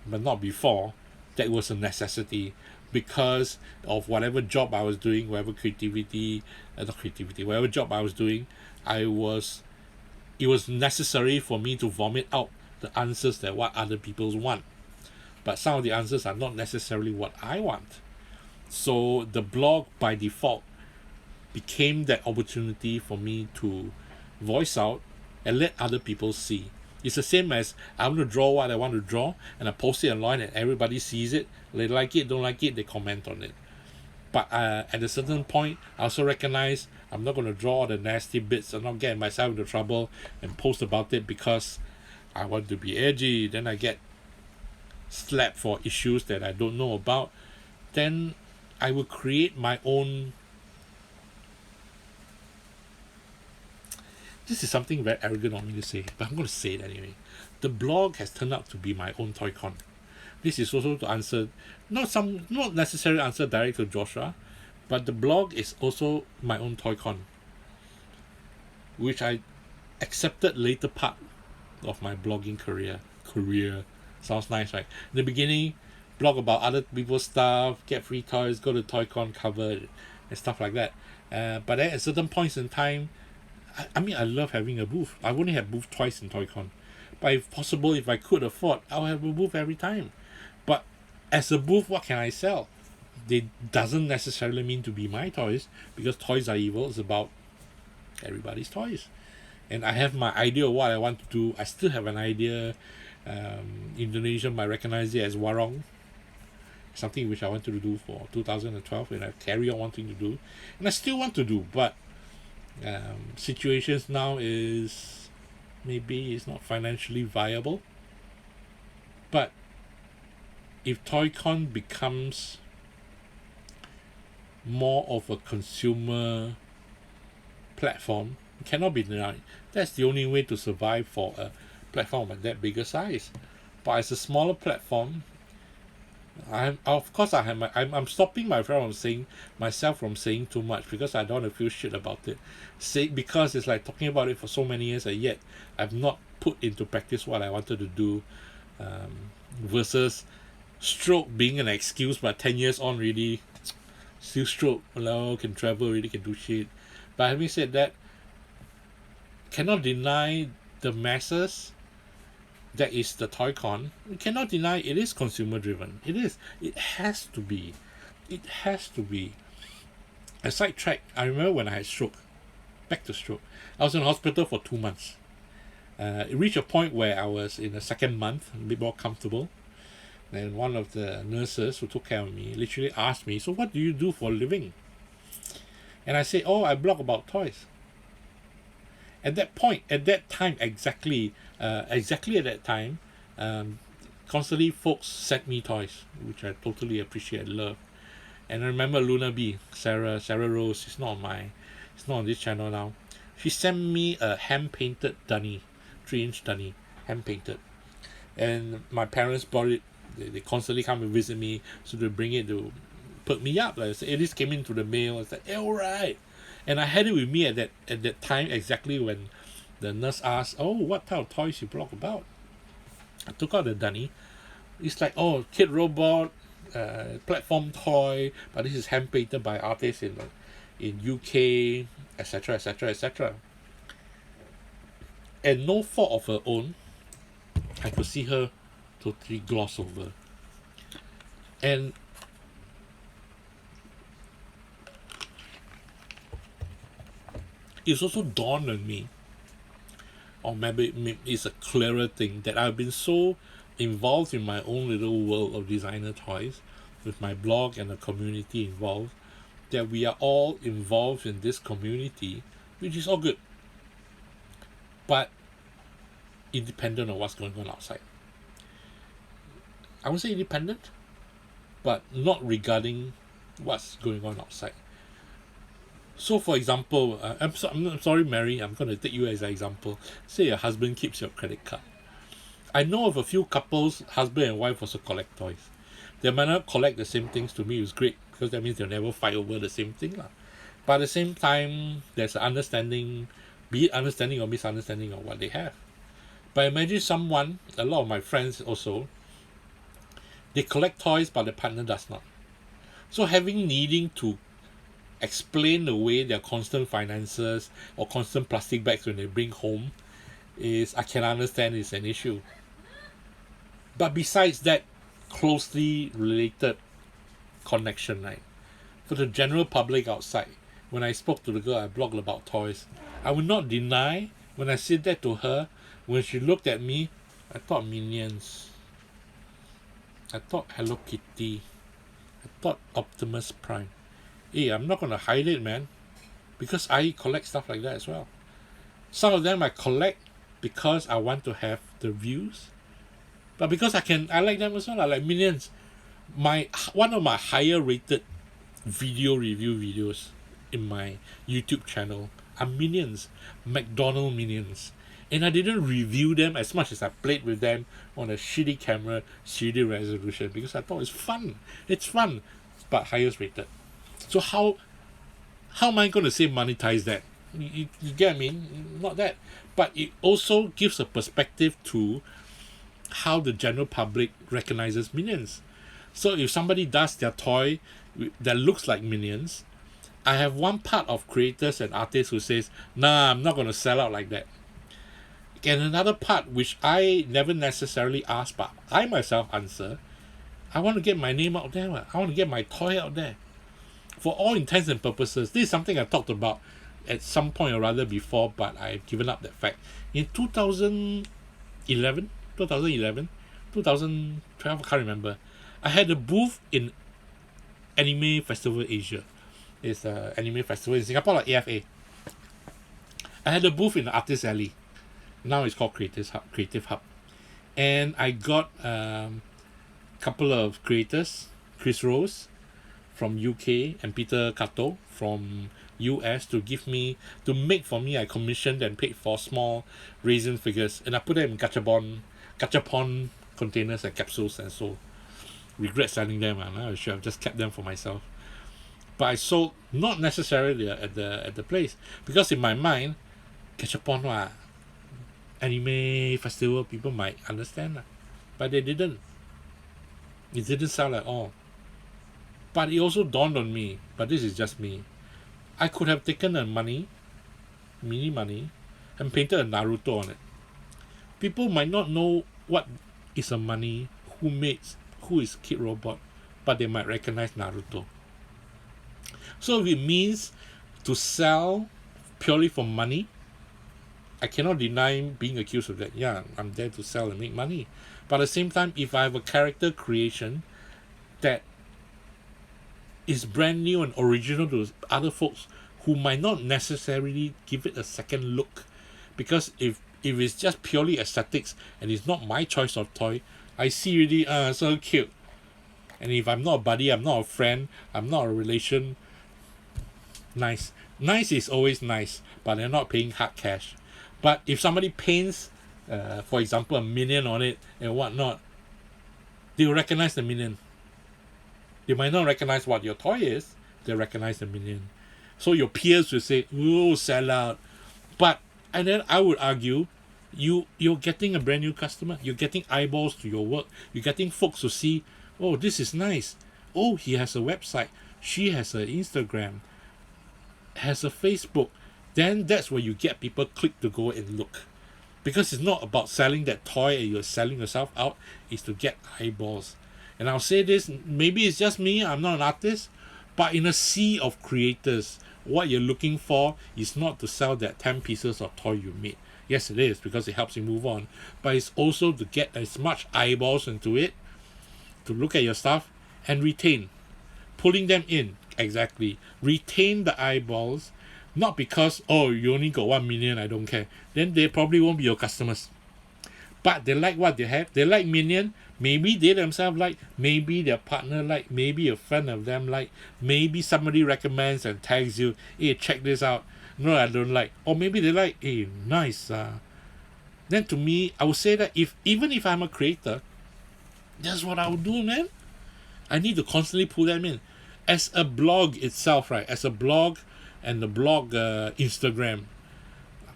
but not before, that was a necessity because of whatever job I was doing, whatever whatever job I was doing, it was necessary for me to vomit out the answers that what other people want. But some of the answers are not necessarily what I want. So the blog by default became that opportunity for me to voice out and let other people see. It's the same as I want to draw what I want to draw and I post it online and everybody sees it. They like it, don't like it, they comment on it. But at a certain point, I also recognize I'm not going to draw all the nasty bits and not get myself into trouble and post about it because I want to be edgy. Then I get slapped for issues that I don't know about. Then I will create my own... This is something very arrogant of me to say, but I'm going to say it anyway. The blog has turned out to be my own ToyCon. This is also to answer, not necessarily answer direct to Joshua, but the blog is also my own ToyCon, which I accepted later part of my blogging career. Sounds nice, right? In the beginning, blog about other people's stuff, get free toys, go to ToyCon cover, and stuff like that. But then at certain points in time, I mean, I love having a booth. I've only had booth twice in ToyCon. But if possible, if I could afford, I'll have a booth every time. But as a booth, what can I sell? It doesn't necessarily mean to be my toys, because Toys Are Evil is about everybody's toys. And I have my idea of what I want to do. I still have an idea. Indonesia might recognize it as warong. Something which I wanted to do for 2012 and I carry on wanting to do. And I still want to do, but situations now is maybe it's not financially viable. But if ToyCon becomes more of a consumer platform, it cannot be denied. That's the only way to survive for a platform at that bigger size. But as a smaller platform, I'm stopping myself from saying too much because I don't want to feel shit about it. Because it's like talking about it for so many years and yet I've not put into practice what I wanted to do, versus stroke being an excuse, but 10 years on really still stroke, hello, can travel, really can do shit. But having said that, cannot deny the masses that is the ToyCon. We cannot deny it is consumer driven. It is. It has to be. It has to be. A sidetrack. I remember when I had stroke. Back to stroke. I was in hospital for 2 months. It reached a point where I was in the second month, a bit more comfortable. Then one of the nurses who took care of me literally asked me, so what do you do for a living? And I said, oh, I blog about toys. At that point, at that time, exactly at that time, constantly folks sent me toys, which I totally appreciate and love. And I remember Luna B, Sarah Rose, it's not on this channel now. She sent me a hand painted dunny, 3-inch dunny, hand painted. And my parents bought it. They constantly come and visit me, so they bring it to put me up. Like, so it just came into the mail. It's like, hey, all right. And I had it with me at that time, exactly when the nurse asked, "Oh, what type of toys you blog about?" I took out the dunny. It's like, oh, kid robot, platform toy, but this is hand painted by artists in UK, etc., etc., etc. And no fault of her own, I could see her totally gloss over. And it's also dawned on me, or maybe it's a clearer thing, that I've been so involved in my own little world of designer toys, with my blog and the community involved, that we are all involved in this community, which is all good, but independent of what's going on outside. I would say independent, but not regarding what's going on outside. So, for example, I'm sorry, Mary, I'm going to take you as an example. Say your husband keeps your credit card. I know of a few couples, husband and wife also collect toys. They might not collect the same things. To me, it's great, because that means they'll never fight over the same thing. But at the same time, there's an understanding, be it understanding or misunderstanding of what they have. But imagine someone, a lot of my friends also, they collect toys, but the partner does not. So needing to explain away their constant finances or constant plastic bags when they bring home I can understand is an issue. But besides that closely related connection, right, for the general public outside, when I spoke to the girl I blogged about toys, I would not deny, when I said that to her, when she looked at me, I thought Minions, I thought Hello Kitty, I thought Optimus Prime. Hey, I'm not going to hide it, man, because I collect stuff like that as well. Some of them I collect because I want to have the views, but because I like them as well. I like Minions. One of my higher rated video review videos in my YouTube channel are Minions, McDonald Minions. And I didn't review them as much as I played with them on a shitty camera, shitty resolution, because I thought it's fun. It's fun, but highest rated. So how am I going to say monetize that? You get what I mean? Not that. But it also gives a perspective to how the general public recognizes Minions. So if somebody does their toy that looks like Minions, I have one part of creators and artists who says, nah, I'm not going to sell out like that. And another part, which I never necessarily ask, but I myself answer, I want to get my name out there. I want to get my toy out there. For all intents and purposes, this is something I talked about at some point or other before, but I've given up that fact. In 2011, 2012, I can't remember, I had a booth in Anime Festival Asia. It's an anime festival in Singapore, like AFA. I had a booth in the Artist Alley. Now it's called Creative Hub. And I got a couple of creators, Chris Rose from UK and Peter Kato from US, to make for me. I commissioned and paid for small resin figures, and I put them in gachapon containers and capsules, and so regret selling them. I should have just kept them for myself. But I sold not necessarily at the place, because in my mind, gachapon anime festival, people might understand, but they didn't. It didn't sell at all. But it also dawned on me, but this is just me, I could have taken a mini money, and painted a Naruto on it. People might not know what is a money, who is Kid Robot, but they might recognize Naruto. So if it means to sell purely for money, I cannot deny being accused of that. Yeah, I'm there to sell and make money. But at the same time, if I have a character creation that is brand new and original to other folks who might not necessarily give it a second look Because if it's just purely aesthetics and it's not my choice of toy, I see really so cute. And if I'm not a buddy, I'm not a friend, I'm not a relation, nice. Nice is always nice, but they're not paying hard cash. But if somebody paints, for example, a minion on it and whatnot, they will recognize the minion. They might not recognize what your toy is, they recognize the minion. So your peers will say, "Oh, sell out." But and then I would argue, you're getting a brand new customer. You're getting eyeballs to your work. You're getting folks to see, "Oh, this is nice. Oh, he has a website. She has an Instagram, has a Facebook." Then that's where you get people click to go and look. Because it's not about selling that toy and you're selling yourself out, it's to get eyeballs. And I'll say this, maybe it's just me, I'm not an artist, but in a sea of creators, what you're looking for is not to sell that 10 pieces of toy you made. Yes, it is, because it helps you move on. But it's also to get as much eyeballs into it, to look at your stuff, and retain. Pulling them in, exactly. Retain the eyeballs, not because, oh, you only got 1 million, I don't care. Then they probably won't be your customers. But they like what they have. They like Minion. Maybe they themselves like. Maybe their partner like. Maybe a friend of them like. Maybe somebody recommends and tags you. Hey, check this out. No, I don't like. Or maybe they like. Hey, nice. Then to me, I would say that even if I'm a creator, that's what I would do, man. I need to constantly pull them in. As a blog itself, right? As a blog and the blog Instagram,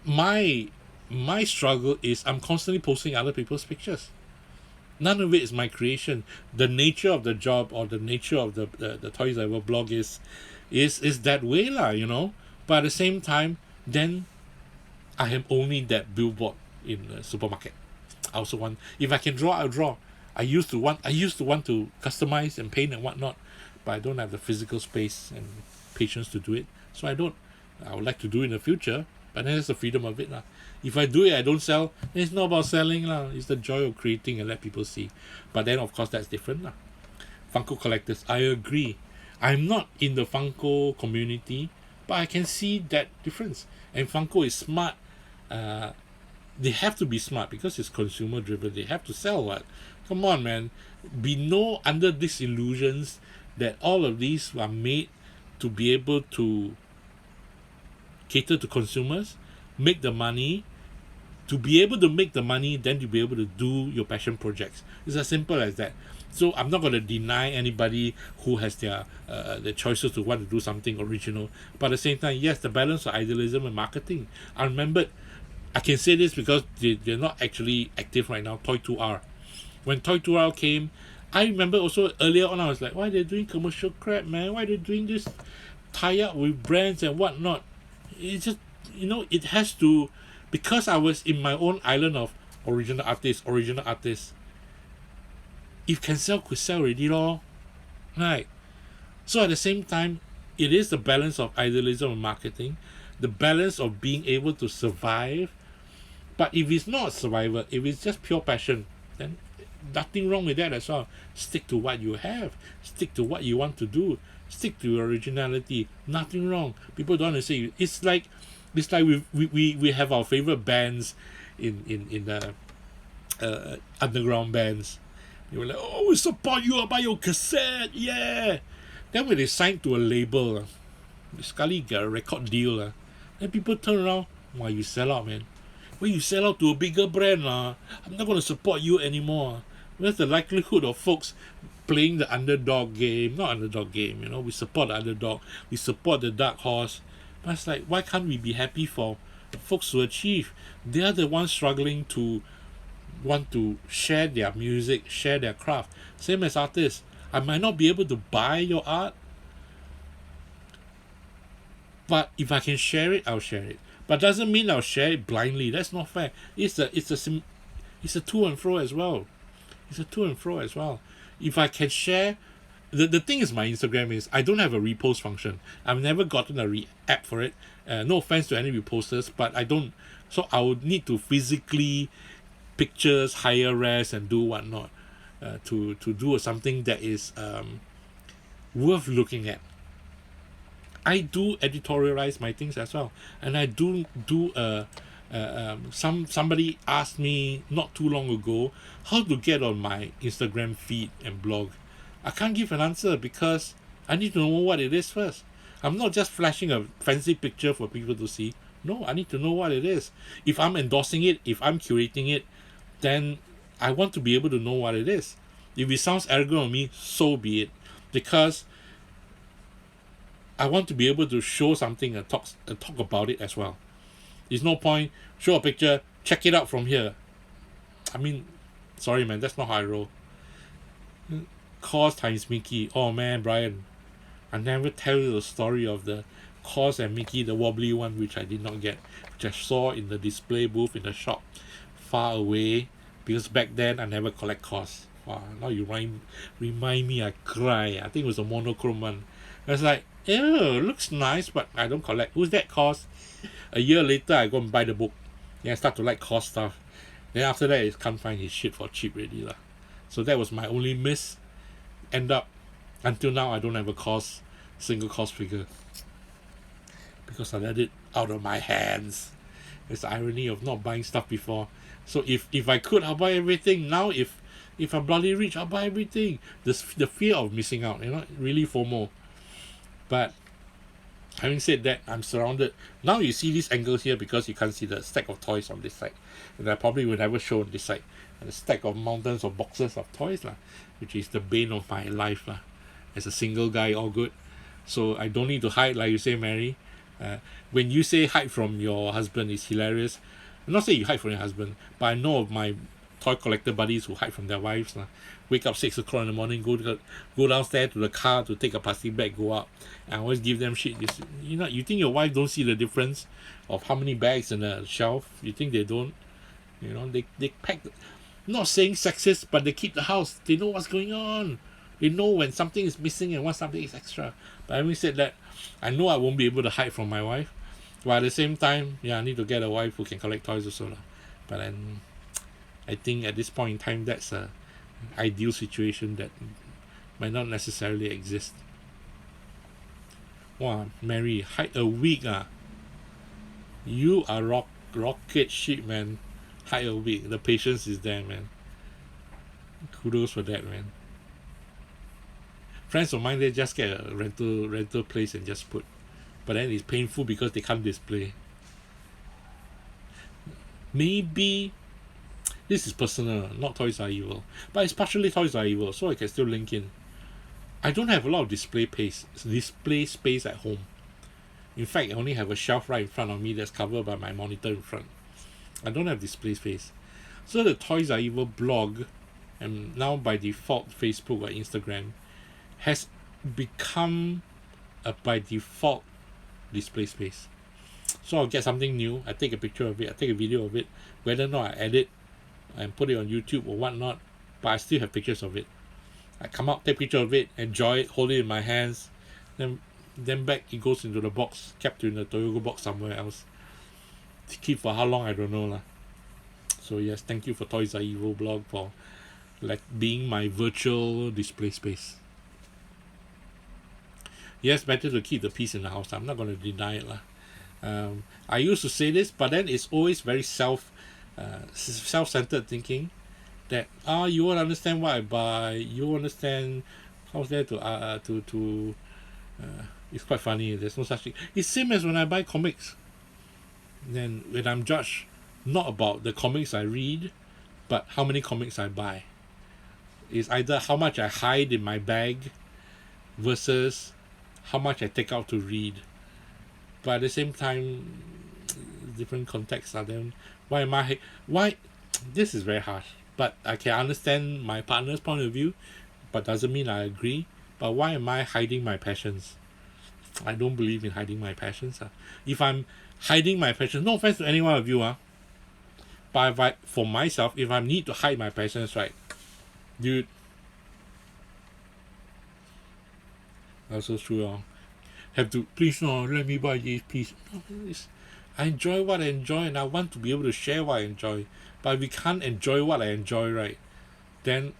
my struggle is I'm constantly posting other people's pictures. None of it is my creation. The nature of the job or the nature of the TOYSREVIL blog is that way lah, you know. But at the same time, then I am only that billboard in the supermarket. I also want, if I can draw, I'll draw. I used to want to customize and paint and whatnot, but I don't have the physical space and patience to do it. So I don't. I would like to do it in the future, but then there's the freedom of it lah. If I do it, I don't sell. It's not about selling lah. It's the joy of creating and let people see. But then of course that's different lah. Funko collectors, I agree. I'm not in the Funko community, but I can see that difference. And Funko is smart. They have to be smart because it's consumer driven. They have to sell what? Come on, man. Be no under these illusions that all of these are made to be able to cater to consumers, make the money. To be able to make the money, then you'll be able to do your passion projects. It's as simple as that. So I'm not going to deny anybody who has their choices to want to do something original. But at the same time, yes, the balance of idealism and marketing. I remembered, I can say this because they're not actually active right now, Toy2R. When Toy2R came, I remember also earlier on, I was like, why are they doing commercial crap, man? Why are they doing this tie-up with brands and whatnot? It's just, it has to, because I was in my own island of original artists. If can sell, could sell already lor. Right. So at the same time, it is the balance of idealism and marketing, the balance of being able to survive. But if it's not survival, if it's just pure passion, then nothing wrong with that as well. Stick to what you have. Stick to what you want to do. Stick to your originality. Nothing wrong. People don't want to say it's like we have our favorite bands in the underground bands. They were like, oh, we support you, I'll buy your cassette, yeah. Then when they sign to a label, sekali get a record deal, then people turn around, why you sell out, man? When you sell out to a bigger brand, I'm not going to support you anymore. Where's the likelihood of folks playing the underdog game? Not underdog game, we support the underdog, we support the dark horse. But it's like, why can't we be happy for folks to achieve? They are the ones struggling to want to share their music, share their craft. Same as artists. I might not be able to buy your art, but if I can share it, I'll share it. But doesn't mean I'll share it blindly. That's not fair. It's a to and fro as well. It's a to and fro as well. If I can share, the thing is, my Instagram is I don't have a repost function. I've never gotten a app for it. No offense to any reposters, but I don't. So I would need to physically pictures, higher res, and do whatnot to do something that is worth looking at. I do editorialize my things as well, and I do Somebody asked me not too long ago how to get on my Instagram feed and blog. I can't give an answer because I need to know what it is first. I'm not just flashing a fancy picture for people to see. No, I need to know what it is. If I'm endorsing it, if I'm curating it, then I want to be able to know what it is. If it sounds arrogant on me, so be it. Because I want to be able to show something and talk about it as well. There's no point, show a picture, check it out from here. I mean, sorry man, that's not how I roll. Cause times Mickey. Oh man, Brian, I never tell you the story of the Cause and Mickey, the wobbly one, which I did not get, which I saw in the display booth in the shop far away, because back then I never collect Cause. Wow, now you remind me, I cry. I think it was a monochrome one. I was like, ew, looks nice, but I don't collect. Who's that Cause? A year later, I go and buy the book. Then I start to like Cause stuff. Then after that, I can't find his shit for cheap already lah. So that was my only miss. End up, until now, I don't have a single Cause figure. Because I let it out of my hands. It's the irony of not buying stuff before. So if I could, I'll buy everything. Now if I'm bloody rich, I'll buy everything. The fear of missing out, really FOMO. But having said that, I'm surrounded. Now you see this angle here because you can't see the stack of toys on this side. And I probably would never show on this side. And a stack of mountains of boxes of toys, which is the bane of my life. As a single guy, all good. So I don't need to hide, like you say, Mary. When you say hide from your husband, it's hilarious. I'm not saying you hide from your husband, but I know of my toy collector buddies who hide from their wives. Wake up 6 o'clock in the morning, go downstairs to the car to take a plastic bag, go up. And I always give them shit. You think your wife don't see the difference of how many bags in the shelf? You think they don't? They pack. Not saying sexist, but they keep the house. They know what's going on. They know when something is missing and when something is extra. But having said that, I know I won't be able to hide from my wife. But at the same time, I need to get a wife who can collect toys also. But then, I think at this point in time, that's a ideal situation that might not necessarily exist. Wow, Mary, hide a week. You are rocket shit, man. Hide a week. The patience is there, man. Kudos for that, man. Friends of mine, they just get a rental place and just put. But then it's painful because they can't display. Maybe this is personal, not Toys Are Evil. But it's partially Toys Are Evil, so I can still link in. I don't have a lot of display space at home. In fact, I only have a shelf right in front of me that's covered by my monitor in front. I don't have display space. So the Toys Are Evil blog, and now by default Facebook or Instagram, has become a by default display space. So I'll get something new, I take a picture of it, I take a video of it, whether or not I edit and put it on YouTube or whatnot, but I still have pictures of it. I come out, take a picture of it, enjoy it, hold it in my hands, then back it goes into the box, kept in the Toyogo box somewhere else. To keep for how long, I don't know. So yes, thank you for Toys Are Evil blog for being my virtual display space. Yes, better to keep the peace in the house. I'm not going to deny it. I used to say this, but then it's always very self-centered thinking that you won't understand what I buy. You won't understand how's there to it's quite funny. There's no such thing. It's same as when I buy comics. Then when I'm judged not about the comics I read, but how many comics I buy. It's either how much I hide in my bag versus how much I take out to read. But at the same time, different contexts are then why this is very harsh, but I can understand my partner's point of view, but doesn't mean I agree. But why am I hiding my passions? I don't believe in hiding my passions. If I'm hiding my passions, no offense to any one of you, but for myself, if I need to hide my passions, right, dude, that's so true. Have to please let me buy this, please. No, I enjoy what I enjoy, and I want to be able to share what I enjoy. But if we can't enjoy what I enjoy, right, then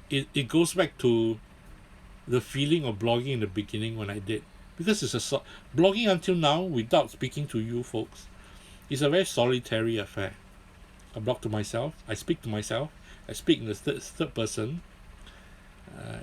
it goes back to the feeling of blogging in the beginning when I did, because it's blogging until now without speaking to you folks. It's a very solitary affair. I blog to myself, I speak to myself, I speak in the third person,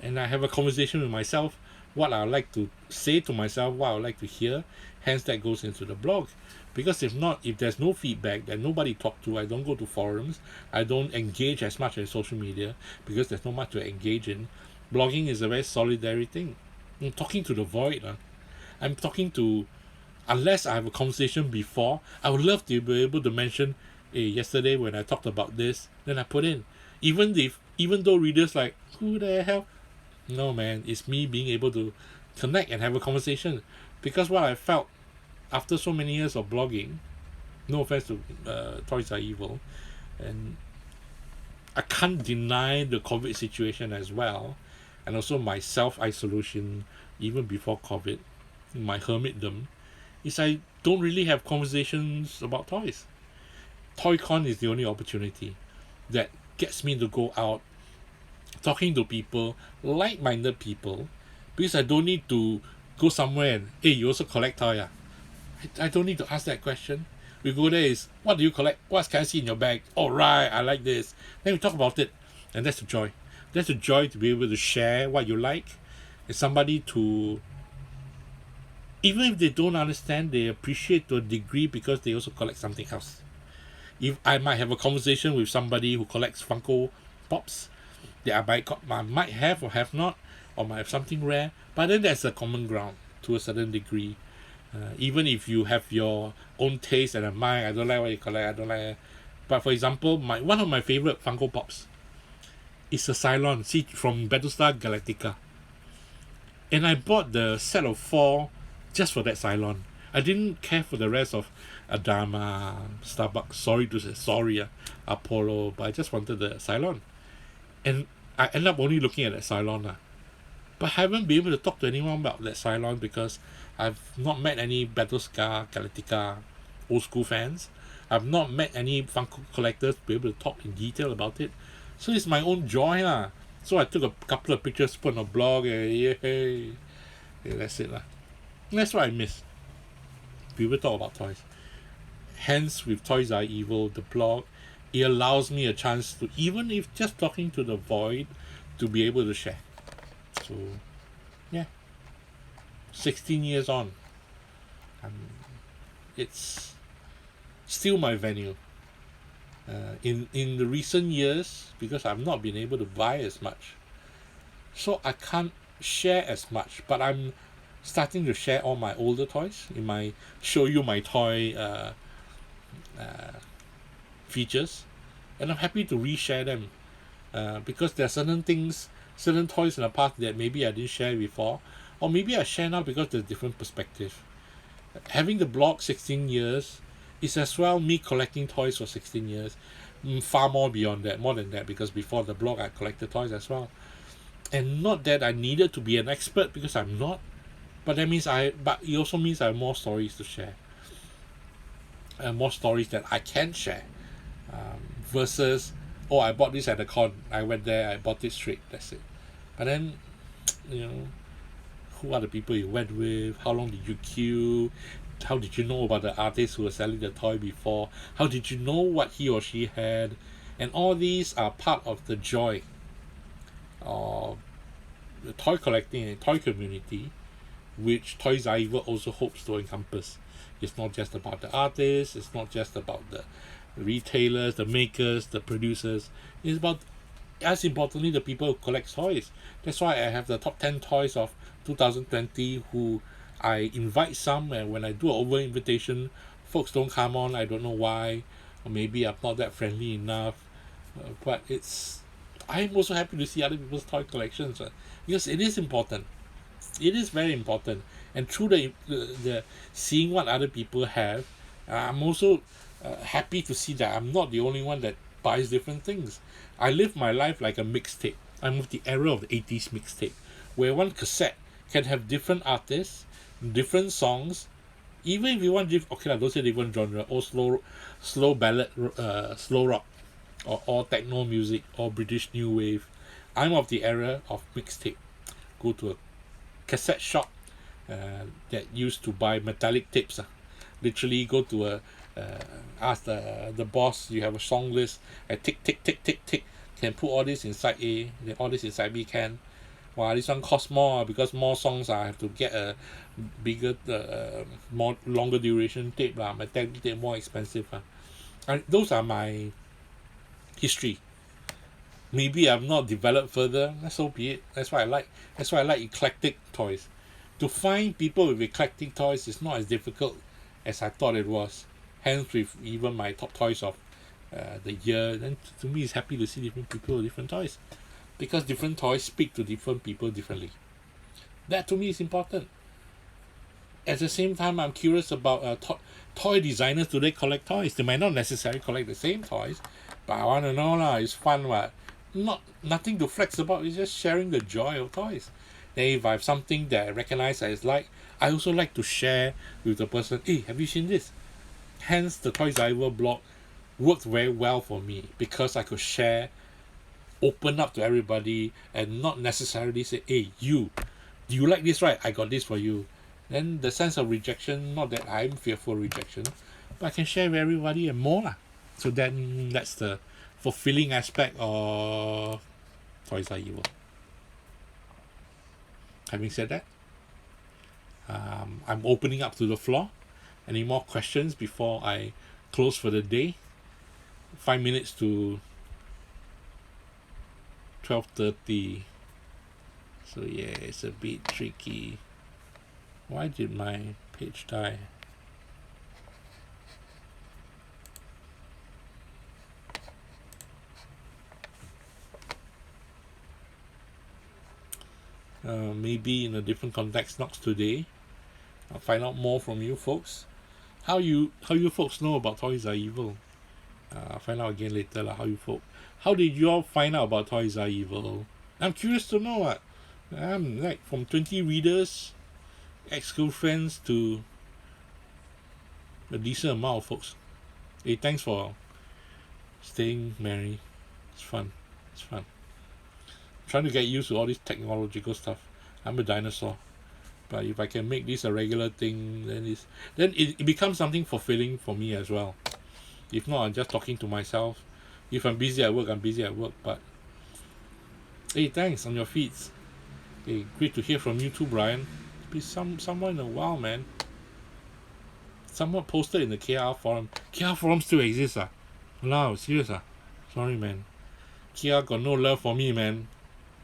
and I have a conversation with myself, what I would like to say to myself, what I would like to hear. Hence, that goes into the blog. Because if there's no feedback, that nobody talk to, I don't go to forums, I don't engage as much in social media because there's not much to engage in. Blogging is a very solitary thing. I'm talking to the void. I'm talking to, unless I have a conversation before, I would love to be able to mention, hey, yesterday when I talked about this, then I put in. Even though readers like, who the hell? No, man, it's me being able to connect and have a conversation. Because what I felt after so many years of blogging, no offense to Toys Are Evil, and I can't deny the COVID situation as well, and also my self-isolation even before COVID, my hermitdom, is I don't really have conversations about toys. ToyCon is the only opportunity that gets me to go out talking to people, like-minded people, because I don't need to go somewhere and, hey, you also collect toy? I don't need to ask that question. We go there is, what do you collect? What can I see in your bag? Oh, right, I like this. Then we talk about it, and that's the joy. That's the joy to be able to share what you like, and somebody to, even if they don't understand, they appreciate to a degree because they also collect something else. If I might have a conversation with somebody who collects Funko Pops, that I might have or have not, or might have something rare, but then there's a common ground to a certain degree. Even if you have your own taste and a mind, I don't like what you collect, I don't like. But for example, one of my favorite Funko Pops is a Cylon from Battlestar Galactica. And I bought the set of 4 just for that Cylon. I didn't care for the rest of Adama, Starbucks, Apollo, but I just wanted the Cylon. And I end up only looking at that Cylon. But I haven't been able to talk to anyone about that Cylon because I've not met any Battlestar Galactica old school fans. I've not met any Funko collectors to be able to talk in detail about it. So it's my own joy. So I took a couple of pictures, put on a blog, and yay. Yeah, that's it. That's what I miss. People talk about toys. Hence, with Toys Are Evil, the blog, it allows me a chance to, even if just talking to the void, to be able to share. So, yeah. 16 years on. It's still my venue. In the recent years, because I've not been able to buy as much, so I can't share as much, but I'm starting to share all my older toys in my show you my toy features, and I'm happy to reshare them because there are certain toys in the past that maybe I didn't share before, or maybe I share now because there's different perspective. Having the blog 16 years is as well me collecting toys for 16 years, far more beyond that, more than that, because before the blog I collected toys as well. And not that I needed to be an expert, because I'm not, but it also means I have more stories to share, more stories that I can share, versus, oh, I bought this at the con, I went there, I bought it straight, that's it. But then, who are the people you went with? How long did you queue? How did you know about the artist who was selling the toy before? How did you know what he or she had? And all these are part of the joy of the toy collecting and toy community, which Toys Are Evil also hopes to encompass. It's not just about the artists, it's not just about the retailers, the makers, the producers. It's about, as importantly, the people who collect toys. That's why I have the top 10 toys of 2020 who I invite some, and when I do an over invitation, folks don't come on. I don't know why, or maybe I'm not that friendly enough. But I'm also happy to see other people's toy collections because it is important. It is very important, and through the seeing what other people have, I'm also happy to see that I'm not the only one that buys different things. I live my life like a mixtape. I'm of the era of the 80s mixtape, where one cassette can have different artists, different songs, even if you want don't say different genre, or slow ballad, slow rock, or techno music, or British new wave. I'm of the era of mixtape. Go to a cassette shop that used to buy metallic tapes. Literally go to a ask the boss, you have a song list, and tick tick tick tick tick, can put all this inside A, then all this inside B can. Wow, this one costs more because more songs I have to get a bigger, more longer duration tape lah. My tape more expensive lah. And those are my history. Maybe I've not developed further. So be it. That's why I like. That's why I like eclectic toys. To find people with eclectic toys is not as difficult as I thought it was. Hence, with even my top toys of the year, then to me it's happy to see different people with different toys, because different toys speak to different people differently. That to me is important. At the same time, I'm curious about toy designers. Do they collect toys? They might not necessarily collect the same toys, but I want to know lah. It's fun, what? Nothing to flex about. It's just sharing the joy of toys. Then if I have something that I recognize as like, I also like to share with the person. Hey, have you seen this? Hence, the TOYSREVIL blog worked very well for me, because I could share, open up to everybody, and not necessarily say, hey, do you like this, right? I got this for you. Then the sense of rejection, not that I'm fearful of rejection, but I can share with everybody and more lah. So then that's the fulfilling aspect of TOYSREVIL. Having said that, I'm opening up to the floor. Any more questions before I close for the day? 5 minutes to 12:30. So yeah, it's a bit tricky. Why did my page die? Maybe in a different context, not today. I'll find out more from you folks. How you folks know about TOYSREVIL? I'll find out again later lah. How did you all find out about TOYSREVIL? I'm curious to know what. Like from 20 readers, ex-girlfriends, to a decent amount of folks. Hey, thanks for staying, Mary. It's fun. I'm trying to get used to all this technological stuff. I'm a dinosaur. But if I can make this a regular thing, then it becomes something fulfilling for me as well. If not, I'm just talking to myself. If I'm busy at work, I'm busy at work. But hey, thanks on your feeds. Hey, great to hear from you too, Brian. It's been somewhere in a while, man. Someone posted in the KR forum. KR forum still exists, ah? Wow, serious, ah? Sorry, man. KR got no love for me, man.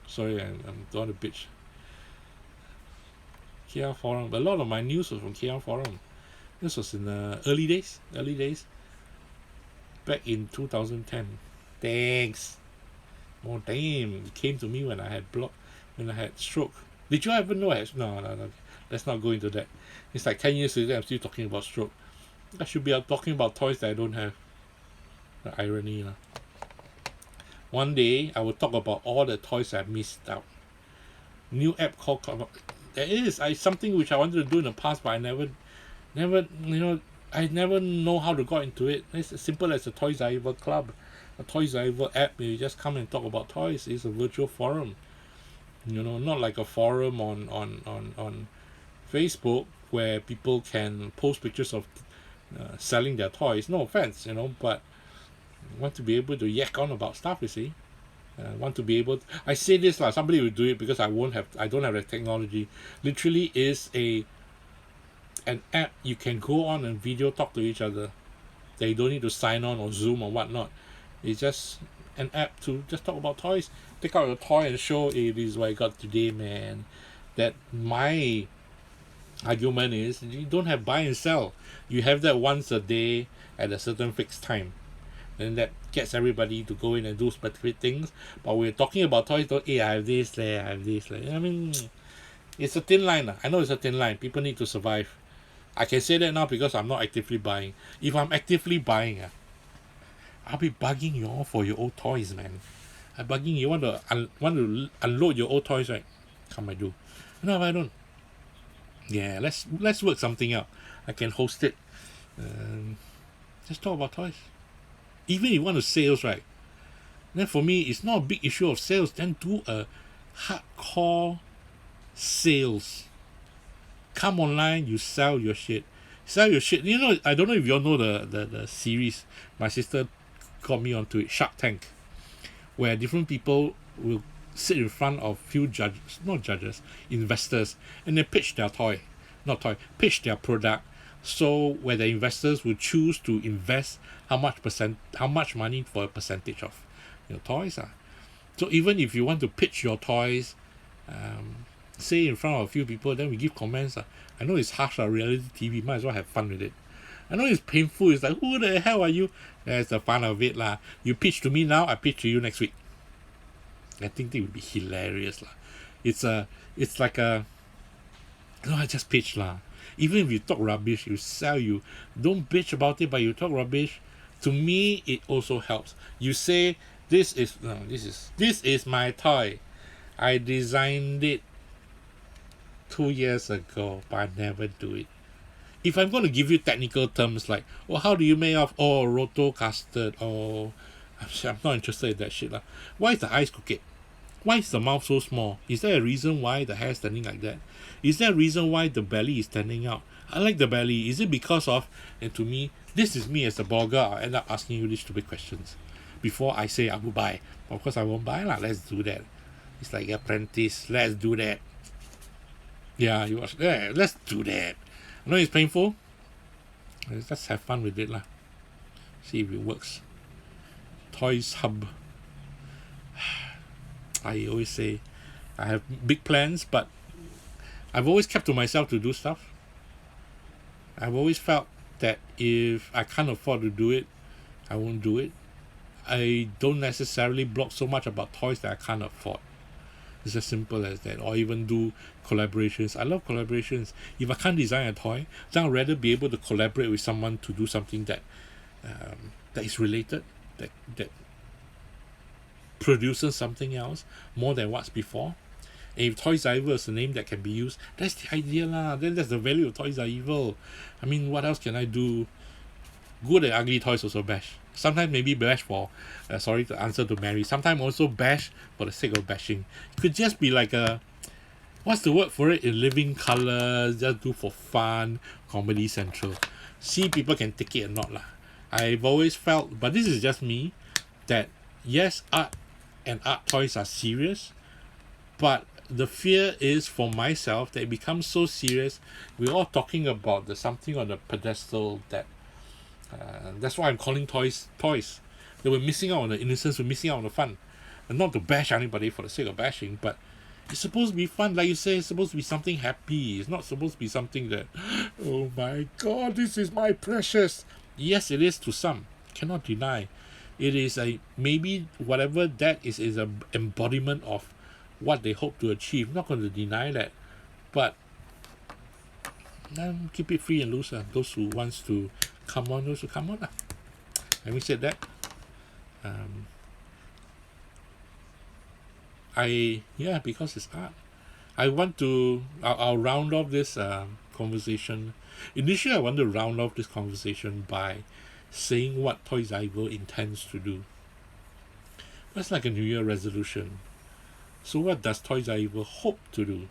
Sorry, I'm not a bitch. KR forum. But a lot of my news was from KR forum. This was in the early days. Back in 2010. Thanks. Oh damn! It came to me when I had stroke. Did you ever know I had? No. Let's not go into that. It's like 10 years later, I'm still talking about stroke. I should be talking about toys that I don't have. The irony, lah. One day I will talk about all the toys I've missed out. New app called. There is something which I wanted to do in the past, but I never, I never know how to go into it. It's as simple as a TOYSREVIL club, a TOYSREVIL app. You just come and talk about toys. It's a virtual forum. Not like a forum on Facebook where people can post pictures of selling their toys. No offense, but I want to be able to yak on about stuff. You see. Want to be able to, I say this like somebody will do it, because I don't have the technology. Literally is an app you can go on and video talk to each other. They don't need to sign on or Zoom or whatnot. It's just an app to just talk about toys. Take out your toy and show, hey, this is what I got today, man. That my argument is, you don't have buy and sell. You have that once a day at a certain fixed time. Then that gets everybody to go in and do specific things. But we're talking about toys, hey, I have this there, I have this there. I mean, it's a thin line. I know it's a thin line. People need to survive. I can say that now because I'm not actively buying. If I'm actively buying, I'll be bugging you all for your old toys, man. I'm bugging you. Want to unload your old toys, right? Come, I do. No, I don't. Yeah, let's work something out. I can host it. Just talk about toys. Even if you want to sales, right? Then for me, it's not a big issue of sales. Then do a hardcore sales. Come online, you sell your shit. Sell your shit. You know, I don't know if you all know the series. My sister got me onto it, Shark Tank, where different people will sit in front of few judges, not judges, investors, and they pitch their pitch their product. So where the investors will choose to invest how much money for a percentage of your toys. So even if you want to pitch your toys, say in front of a few people, then we give comments. I know it's harsh, reality TV, might as well have fun with it. I know it's painful, it's like, who the hell are you? That's the fun of it lah. You pitch to me now, I pitch to you next week. I think it would be hilarious lah. It's like no, I just pitch lah. Even if you talk rubbish, you sell, you don't bitch about it, but you talk rubbish. To me, it also helps. You say, this is my toy. I designed it 2 years ago, but I never do it. If I'm going to give you technical terms like, oh, how do you make up? Oh, roto custard. Oh, I'm not interested in that shit lah. Why is the eyes crooked? Why is the mouth so small? Is there a reason why the hair is standing like that? Is there a reason why the belly is standing out? I like the belly. Is it because of? And to me, this is me as a blogger. I'll end up asking you these stupid questions before I say I will buy. Of course, I won't buy lah. Let's do that. It's like Apprentice. Let's do that. Yeah, you watch. Yeah, let's do that. I know it's painful. Let's just have fun with it lah. See if it works. Toys Hub. I always say I have big plans, but I've always kept to myself to do stuff. I've always felt that if I can't afford to do it, I won't do it. I don't necessarily blog so much about toys that I can't afford. It's as simple as that. Or even do collaborations. I love collaborations. If I can't design a toy, then I'd rather be able to collaborate with someone to do something that that is related, that produces something else more than what's before. And if Toys Are Evil is a name that can be used, that's the idea lah. Then that's the value of Toys Are Evil. I mean, what else can I do? Good and ugly toys also bash. Sometimes maybe bash for, sorry to answer to Mary, sometimes also bash for the sake of bashing. It could just be like a, what's the word for it, in living colors, just do for fun, Comedy Central. See, people can take it or not lah. I've always felt, but this is just me, that yes, art and art toys are serious, but the fear is for myself that it becomes so serious. We're all talking about the something on the pedestal that that's why I'm calling toys toys. That we're missing out on the innocence, we're missing out on the fun. And not to bash anybody for the sake of bashing, but it's supposed to be fun. Like you say, it's supposed to be something happy. It's not supposed to be something that, oh my god, this is my precious. Yes, it is to some. Cannot deny. It is a, maybe whatever that is a embodiment of what they hope to achieve. Not going to deny that. But keep it free and loose. Those who wants to come on, those who come on. Having said that, because it's art. I want to, I'll round off this conversation. Initially, I want to round off this conversation by saying what Toys Are Evil intends to do. That's like a New Year resolution. So what does Toys Are Evil hope to do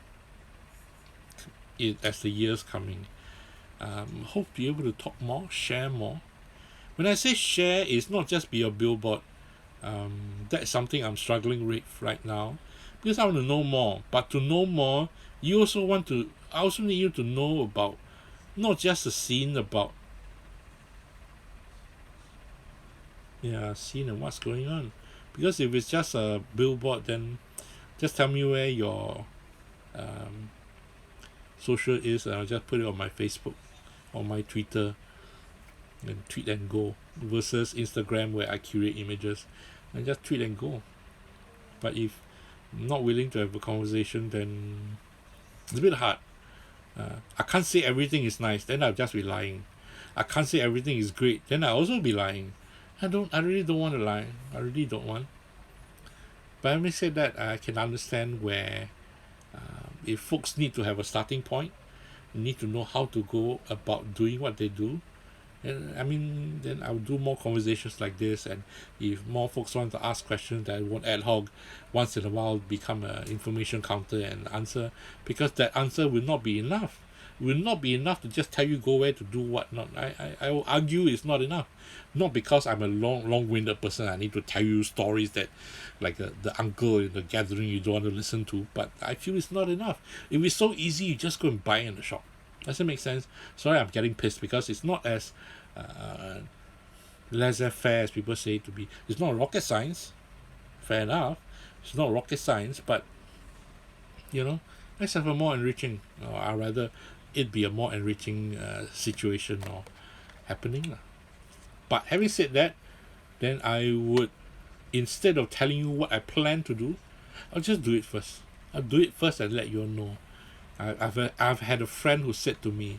as the year's coming? Hope to be able to talk more, share more. When I say share, it's not just be a billboard. That's something I'm struggling with right now, because I want to know more. But to know more, I also need you to know about not just the scene, about scene and what's going on. Because if it's just a billboard, then just tell me where your social is, and I'll just put it on my Facebook, on my Twitter, and tweet and go, versus Instagram where I curate images and just tweet and go. But if I'm not willing to have a conversation, then it's a bit hard. I can't say everything is nice, then I'll just be lying. I can't say everything is great, then I'll also be lying. I really don't want to lie. I really don't want. But having said that, I can understand where if folks need to have a starting point, need to know how to go about doing what they do. And I mean, then I'll do more conversations like this, and if more folks want to ask questions, that I won't ad hoc once in a while become an information counter and answer, because that answer will not be enough. will not be enough to just tell you go where to do what not. I will argue it's not enough. Not because I'm a long-winded person, I need to tell you stories that like the uncle in the gathering you don't want to listen to, but I feel it's not enough. If it's so easy, you just go and buy in the shop. Does it make sense? Sorry, I'm getting pissed because it's not as laissez-faire as people say it to be. It's not rocket science. Fair enough. It's not rocket science, but you know, let's have a more enriching, or I'd rather it be a more enriching situation or happening. But having said that, then I would, instead of telling you what I plan to do, I'll just do it first. I'll do it first and let you all know. I've had a friend who said to me,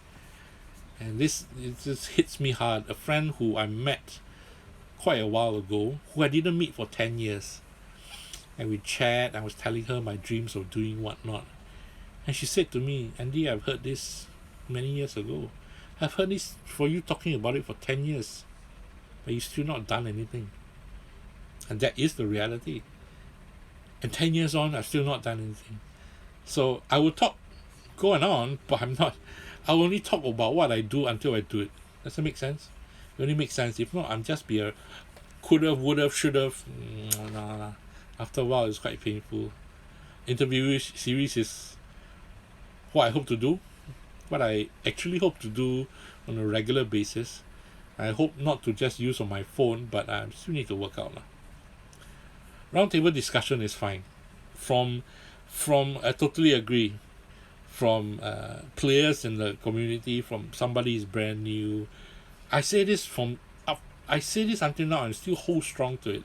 and it just hits me hard, a friend who I met quite a while ago, who I didn't meet for 10 years. And we chat, I was telling her my dreams of doing whatnot. And she said to me, Andy, I've heard this many years ago. I've heard this for you talking about it for 10 years. But you've still not done anything. And that is the reality. And 10 years on, I've still not done anything. So I will talk going on, but I'll only talk about what I do until I do it. Does that make sense? It only makes sense. If not, I'm just be a could've, would've, should've. Nah. After a while, it's quite painful. Interview series is what I hope to do. What I actually hope to do on a regular basis. I hope not to just use on my phone, but I still need to work out. Roundtable discussion is fine. From I totally agree. From players in the community, from somebody who's brand new. I say this until now and still hold strong to it.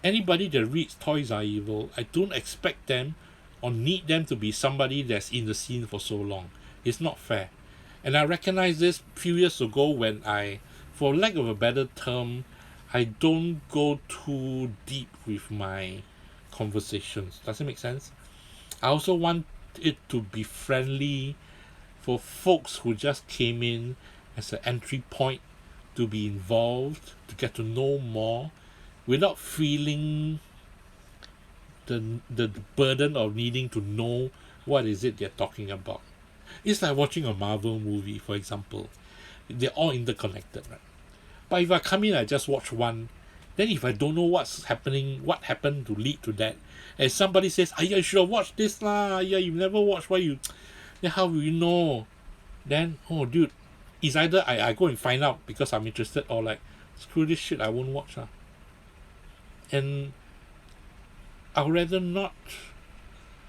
Anybody that reads Toys Are Evil, I don't expect them or need them to be somebody that's in the scene for so long. It's not fair. And I recognized this a few years ago when for lack of a better term, I don't go too deep with my conversations. Does it make sense? I also want it to be friendly for folks who just came in as an entry point to be involved, to get to know more, without feeling the burden of needing to know what is it they're talking about. It's like watching a Marvel movie, for example. They're all interconnected, right? But if I come in, I just watch one. Then if I don't know what's happening, what happened to lead to that, and somebody says, you should have watched this lah. Yeah, you've never watched, why you... Then how will you know? Then, oh dude, it's either I go and find out because I'm interested, or like, screw this shit, I won't watch. And I'd rather not,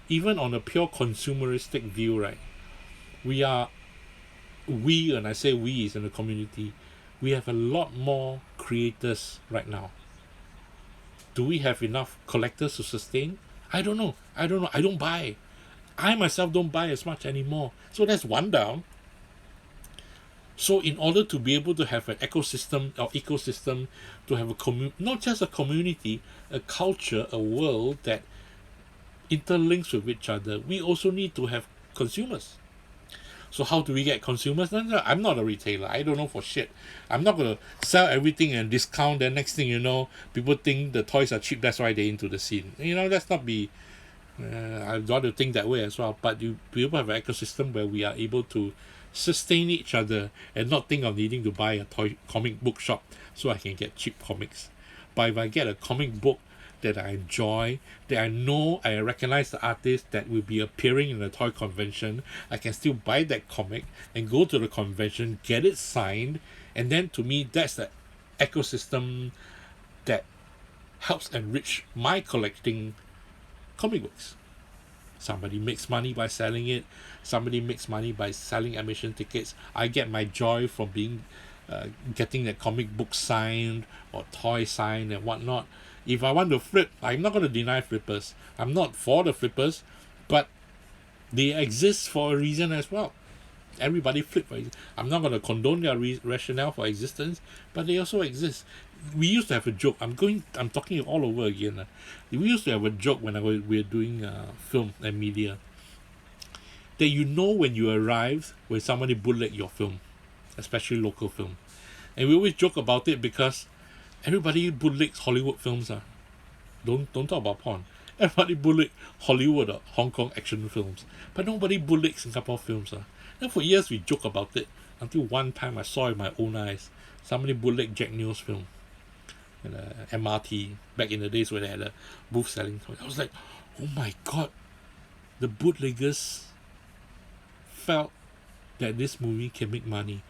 even on a pure consumeristic view, right? And I say we is in the community, we have a lot more creators right now. Do we have enough collectors to sustain? I don't know. I don't buy. I myself don't buy as much anymore. So that's one down. So in order to be able to have an ecosystem, to have not just a community, a culture, a world that interlinks with each other, we also need to have consumers. So how do we get consumers? No, I'm not a retailer. I don't know for shit. I'm not going to sell everything and discount. Then next thing you know, people think the toys are cheap. That's why they're into the scene. Let's not be... I want to think that way as well. But people have an ecosystem where we are able to sustain each other and not think of needing to buy a toy comic book shop so I can get cheap comics. But if I get a comic book that I enjoy, that I know I recognize the artist that will be appearing in the toy convention, I can still buy that comic and go to the convention, get it signed, and then to me that's the ecosystem that helps enrich my collecting comic books. Somebody makes money by selling it, somebody makes money by selling admission tickets. I get my joy from getting the comic book signed or toy signed and whatnot. If I want to flip, I'm not going to deny flippers. I'm not for the flippers, but they exist for a reason as well. Everybody flip. I'm not going to condone their rationale for existence, but they also exist. We used to have a joke. I'm talking all over again. We used to have a joke when we were doing film and media, that when you arrive when somebody bootleg your film, especially local film. And we always joke about it because everybody bootlegs Hollywood films. Don't talk about porn. Everybody bootleg Hollywood or Hong Kong action films. But nobody bootlegs Singapore films. And for years we joke about it until one time I saw with my own eyes somebody bootleg Jack Neo's film in a MRT back in the days when they had a booth selling toys. I was like, oh my god, the bootleggers felt that this movie can make money.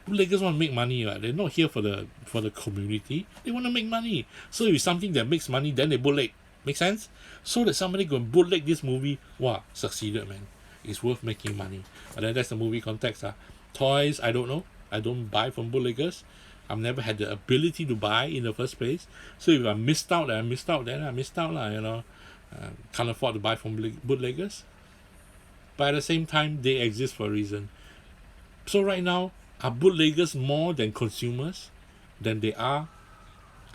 Bootleggers want to make money, right? They're not here for the community. They want to make money. So if it's something that makes money, then they bootleg. Make sense? So that somebody go and bootleg this movie, wow, succeeded, man. It's worth making money. But then that's the movie context. Toys, I don't know. I don't buy from bootleggers. I've never had the ability to buy in the first place. So if I missed out, then I missed out. Can't afford to buy from bootleggers. But at the same time, they exist for a reason. So right now, are bootleggers more than consumers than they are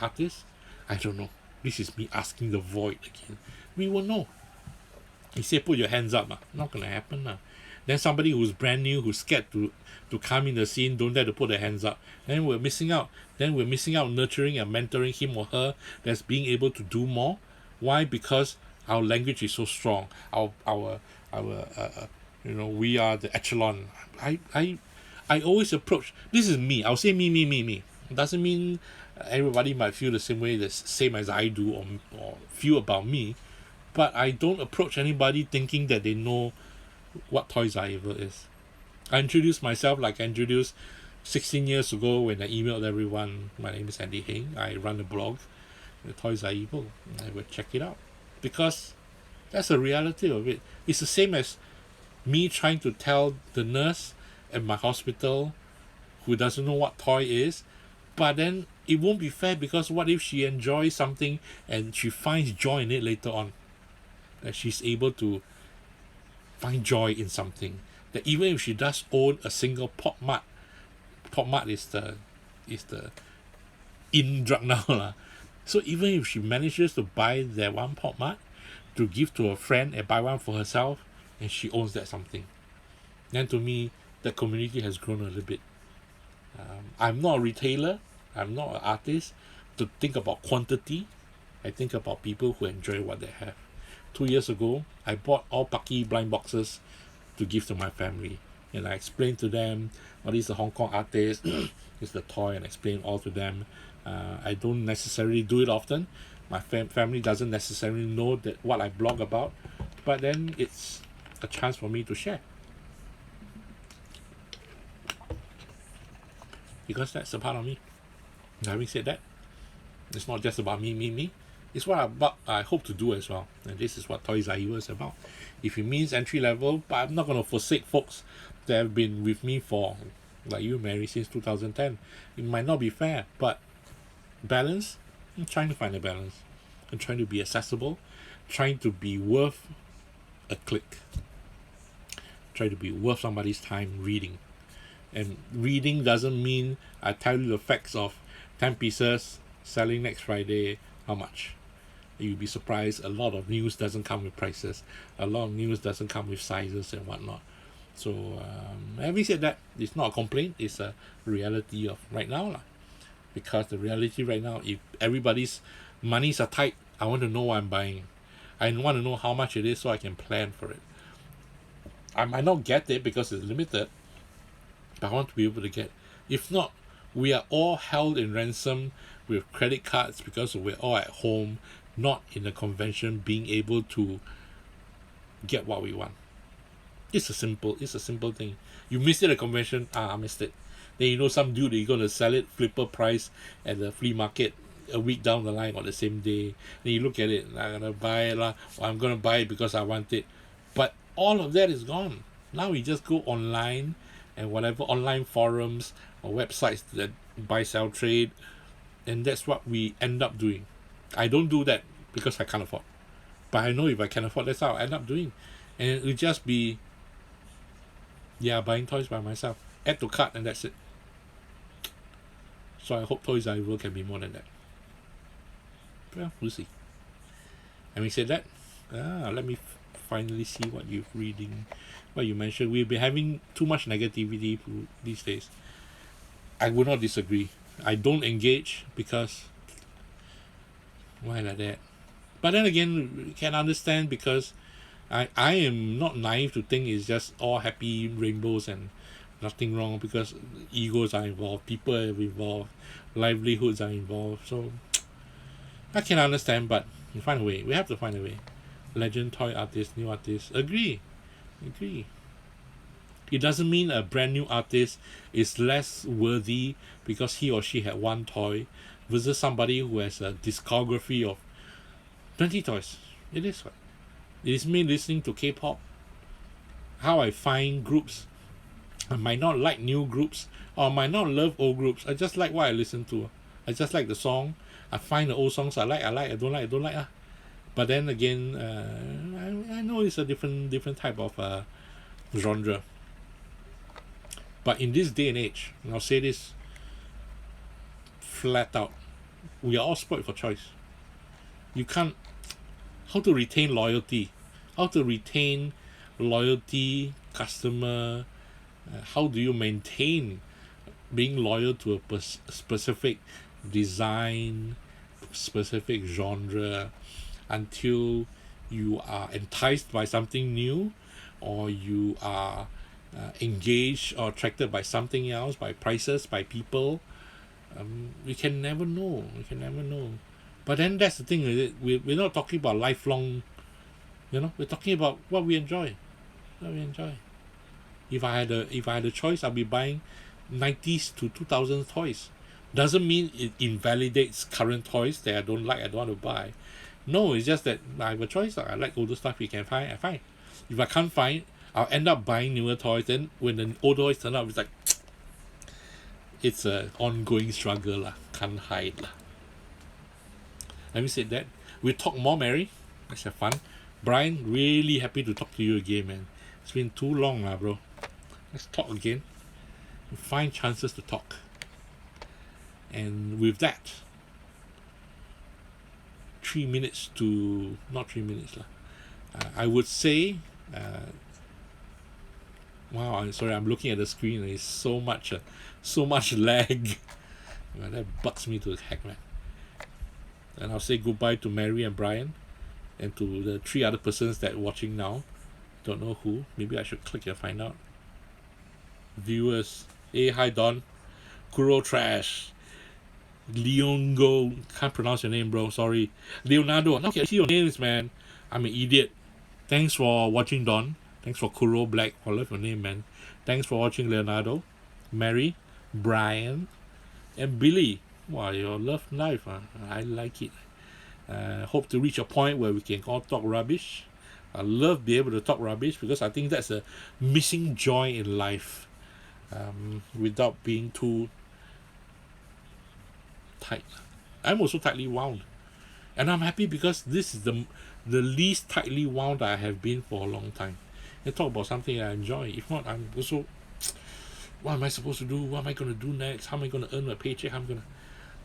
artists? I don't know. This is me asking the void again. We will know. He said, put your hands up. Not going to happen. Then somebody who's brand new, who's scared to come in the scene, don't dare to put their hands up. Then we're missing out. Nurturing and mentoring him or her that's being able to do more. Why? Because our language is so strong. We are the echelon. I always approach, this is me. I'll say me. Doesn't mean everybody might feel the same way, the same as I do or feel about me. But I don't approach anybody thinking that they know what TOYSREVIL is. I introduced myself like I introduced 16 years ago when I emailed everyone. My name is Andy Heng. I run a blog, the TOYSREVIL. I will check it out. Because that's the reality of it. It's the same as me trying to tell the nurse at my hospital who doesn't know what toy is, but then it won't be fair, because what if she enjoys something and she finds joy in it later on? That she's able to find joy in something. That even if she does own a single pop mart is the in drug now. So even if she manages to buy that one pop mart to give to a friend and buy one for herself, and she owns that something, then to me the community has grown a little bit. I'm not a retailer, I'm not an artist to think about quantity. I think about people who enjoy what they have. 2 years ago, I bought all Paki blind boxes to give to my family, and I explained to them, this is a Hong Kong artist, it's the toy, and explain all to them. I don't necessarily do it often. My family doesn't necessarily know that what I blog about, but then it's a chance for me to share. Because that's a part of me. And having said that, it's not just about me. It's what I hope to do as well. And this is what TOYSREVIL is about. If it means entry level, but I'm not going to forsake folks that have been with me for, like you, Mary, since 2010. It might not be fair, but balance, I'm trying to find a balance. I'm trying to be accessible, trying to be worth a click, try to be worth somebody's time reading. And reading doesn't mean I tell you the facts of 10 pieces selling next Friday, how much. You'll be surprised, a lot of news doesn't come with prices, a lot of news doesn't come with sizes and whatnot. So having said that, it's not a complaint, it's a reality of right now. Because the reality right now, if everybody's monies are tight, I want to know what I'm buying. I want to know how much it is so I can plan for it. I might not get it because it's limited, but I want to be able to get. If not, we are all held in ransom with credit cards because we're all at home, not in a convention, being able to get what we want. It's a simple thing. You missed it at a convention, I missed it. Then you know some dude is going to sell it flipper price at the flea market a week down the line or the same day. Then you look at it, I'm going to buy it, or I'm going to buy it because I want it. But all of that is gone. Now we just go online and whatever online forums or websites that buy, sell, trade, and that's what we end up doing. I don't do that because I can't afford. But I know if I can afford, that's how I end up doing. And it will just be, buying toys by myself. Add to cart and that's it. So I hope TOYSREVIL can be more than that. Well, we'll see. Having said that, let me finally see what you're reading. What you mentioned, we've been having too much negativity these days. I would not disagree. I don't engage because why like that? But then again, you can understand because I am not naive to think it's just all happy rainbows and nothing wrong, because egos are involved, people are involved, livelihoods are involved. So I can understand, but we find a way. We have to find a way. Legend, toy artist, new artist. Agree. It doesn't mean a brand new artist is less worthy because he or she had one toy versus somebody who has a discography of 20 toys. It is what. It is me listening to K-pop. How I find groups. I might not like new groups or might not love old groups. I just like what I listen to. I just like the song. I find the old songs I like. I don't like. But then again, I know it's a different type of genre. But in this day and age, and I'll say this flat out, we are all spoiled for choice. You can't. How to retain loyalty? How to retain loyalty, customer? How do you maintain being loyal to a specific design, specific genre, until you are enticed by something new, or you are engaged or attracted by something else, by prices, by people? We can never know. But then that's the thing with it. We're not talking about lifelong. We're talking about what we enjoy. If I had a choice, I'll be buying 90s to 2000s toys. Doesn't mean it invalidates current toys that I don't want to buy. No, it's just that I have a choice. I like older stuff. You can find, I find. If I can't find, I'll end up buying newer toys. Then when the old toys turn up, it's like it's a ongoing struggle lah. Can't hide lah. Having said that, we'll talk more, Mary. Let's have fun. Brian, really happy to talk to you again, man. It's been too long lah, bro. Let's talk again. Find chances to talk. And with that, 3 minutes to not 3 minutes lah. I would say, wow. I'm sorry. I'm looking at the screen. And it's so much lag. Man, that bugs me to the heck, man. And I'll say goodbye to Mary and Brian, and to the 3 other persons that are watching now. Don't know who. Maybe I should click and find out. Viewers. Hey, hi Don. Kuro Trash. Leongo. Can't pronounce your name, bro. Sorry. Leonardo. Okay, I see your names, man. I'm an idiot. Thanks for watching, Don. Thanks for Kuro Black. I love your name, man. Thanks for watching, Leonardo. Mary. Brian. And Billy. Wow, your love life. I like it. Hope to reach a point where we can all talk rubbish. I love being able to talk rubbish, because I think that's a missing joy in life, without being too tight. I'm also tightly wound, and I'm happy because this is the least tightly wound I have been for a long time. And talk about something I enjoy. If not, I'm also, what am I supposed to do? What am I going to do next? How am I going to earn a paycheck?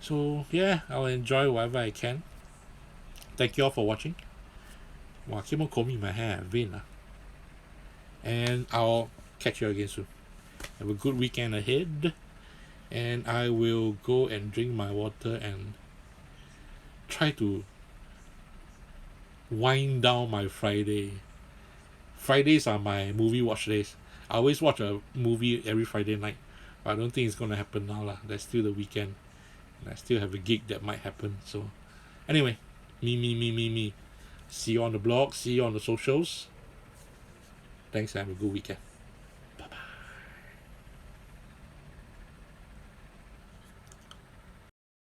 So yeah, I'll enjoy whatever I can. Thank you all for watching. Wow, keep on combing my hair, vain. And I'll catch you again soon. Have a good weekend ahead. And I will go and drink my water and try to wind down my Friday. Fridays are my movie watch days. I always watch a movie every Friday night. But I don't think it's going to happen now lah. There's still the weekend. And I still have a gig that might happen. So anyway, me. See you on the blog. See you on the socials. Thanks and have a good weekend.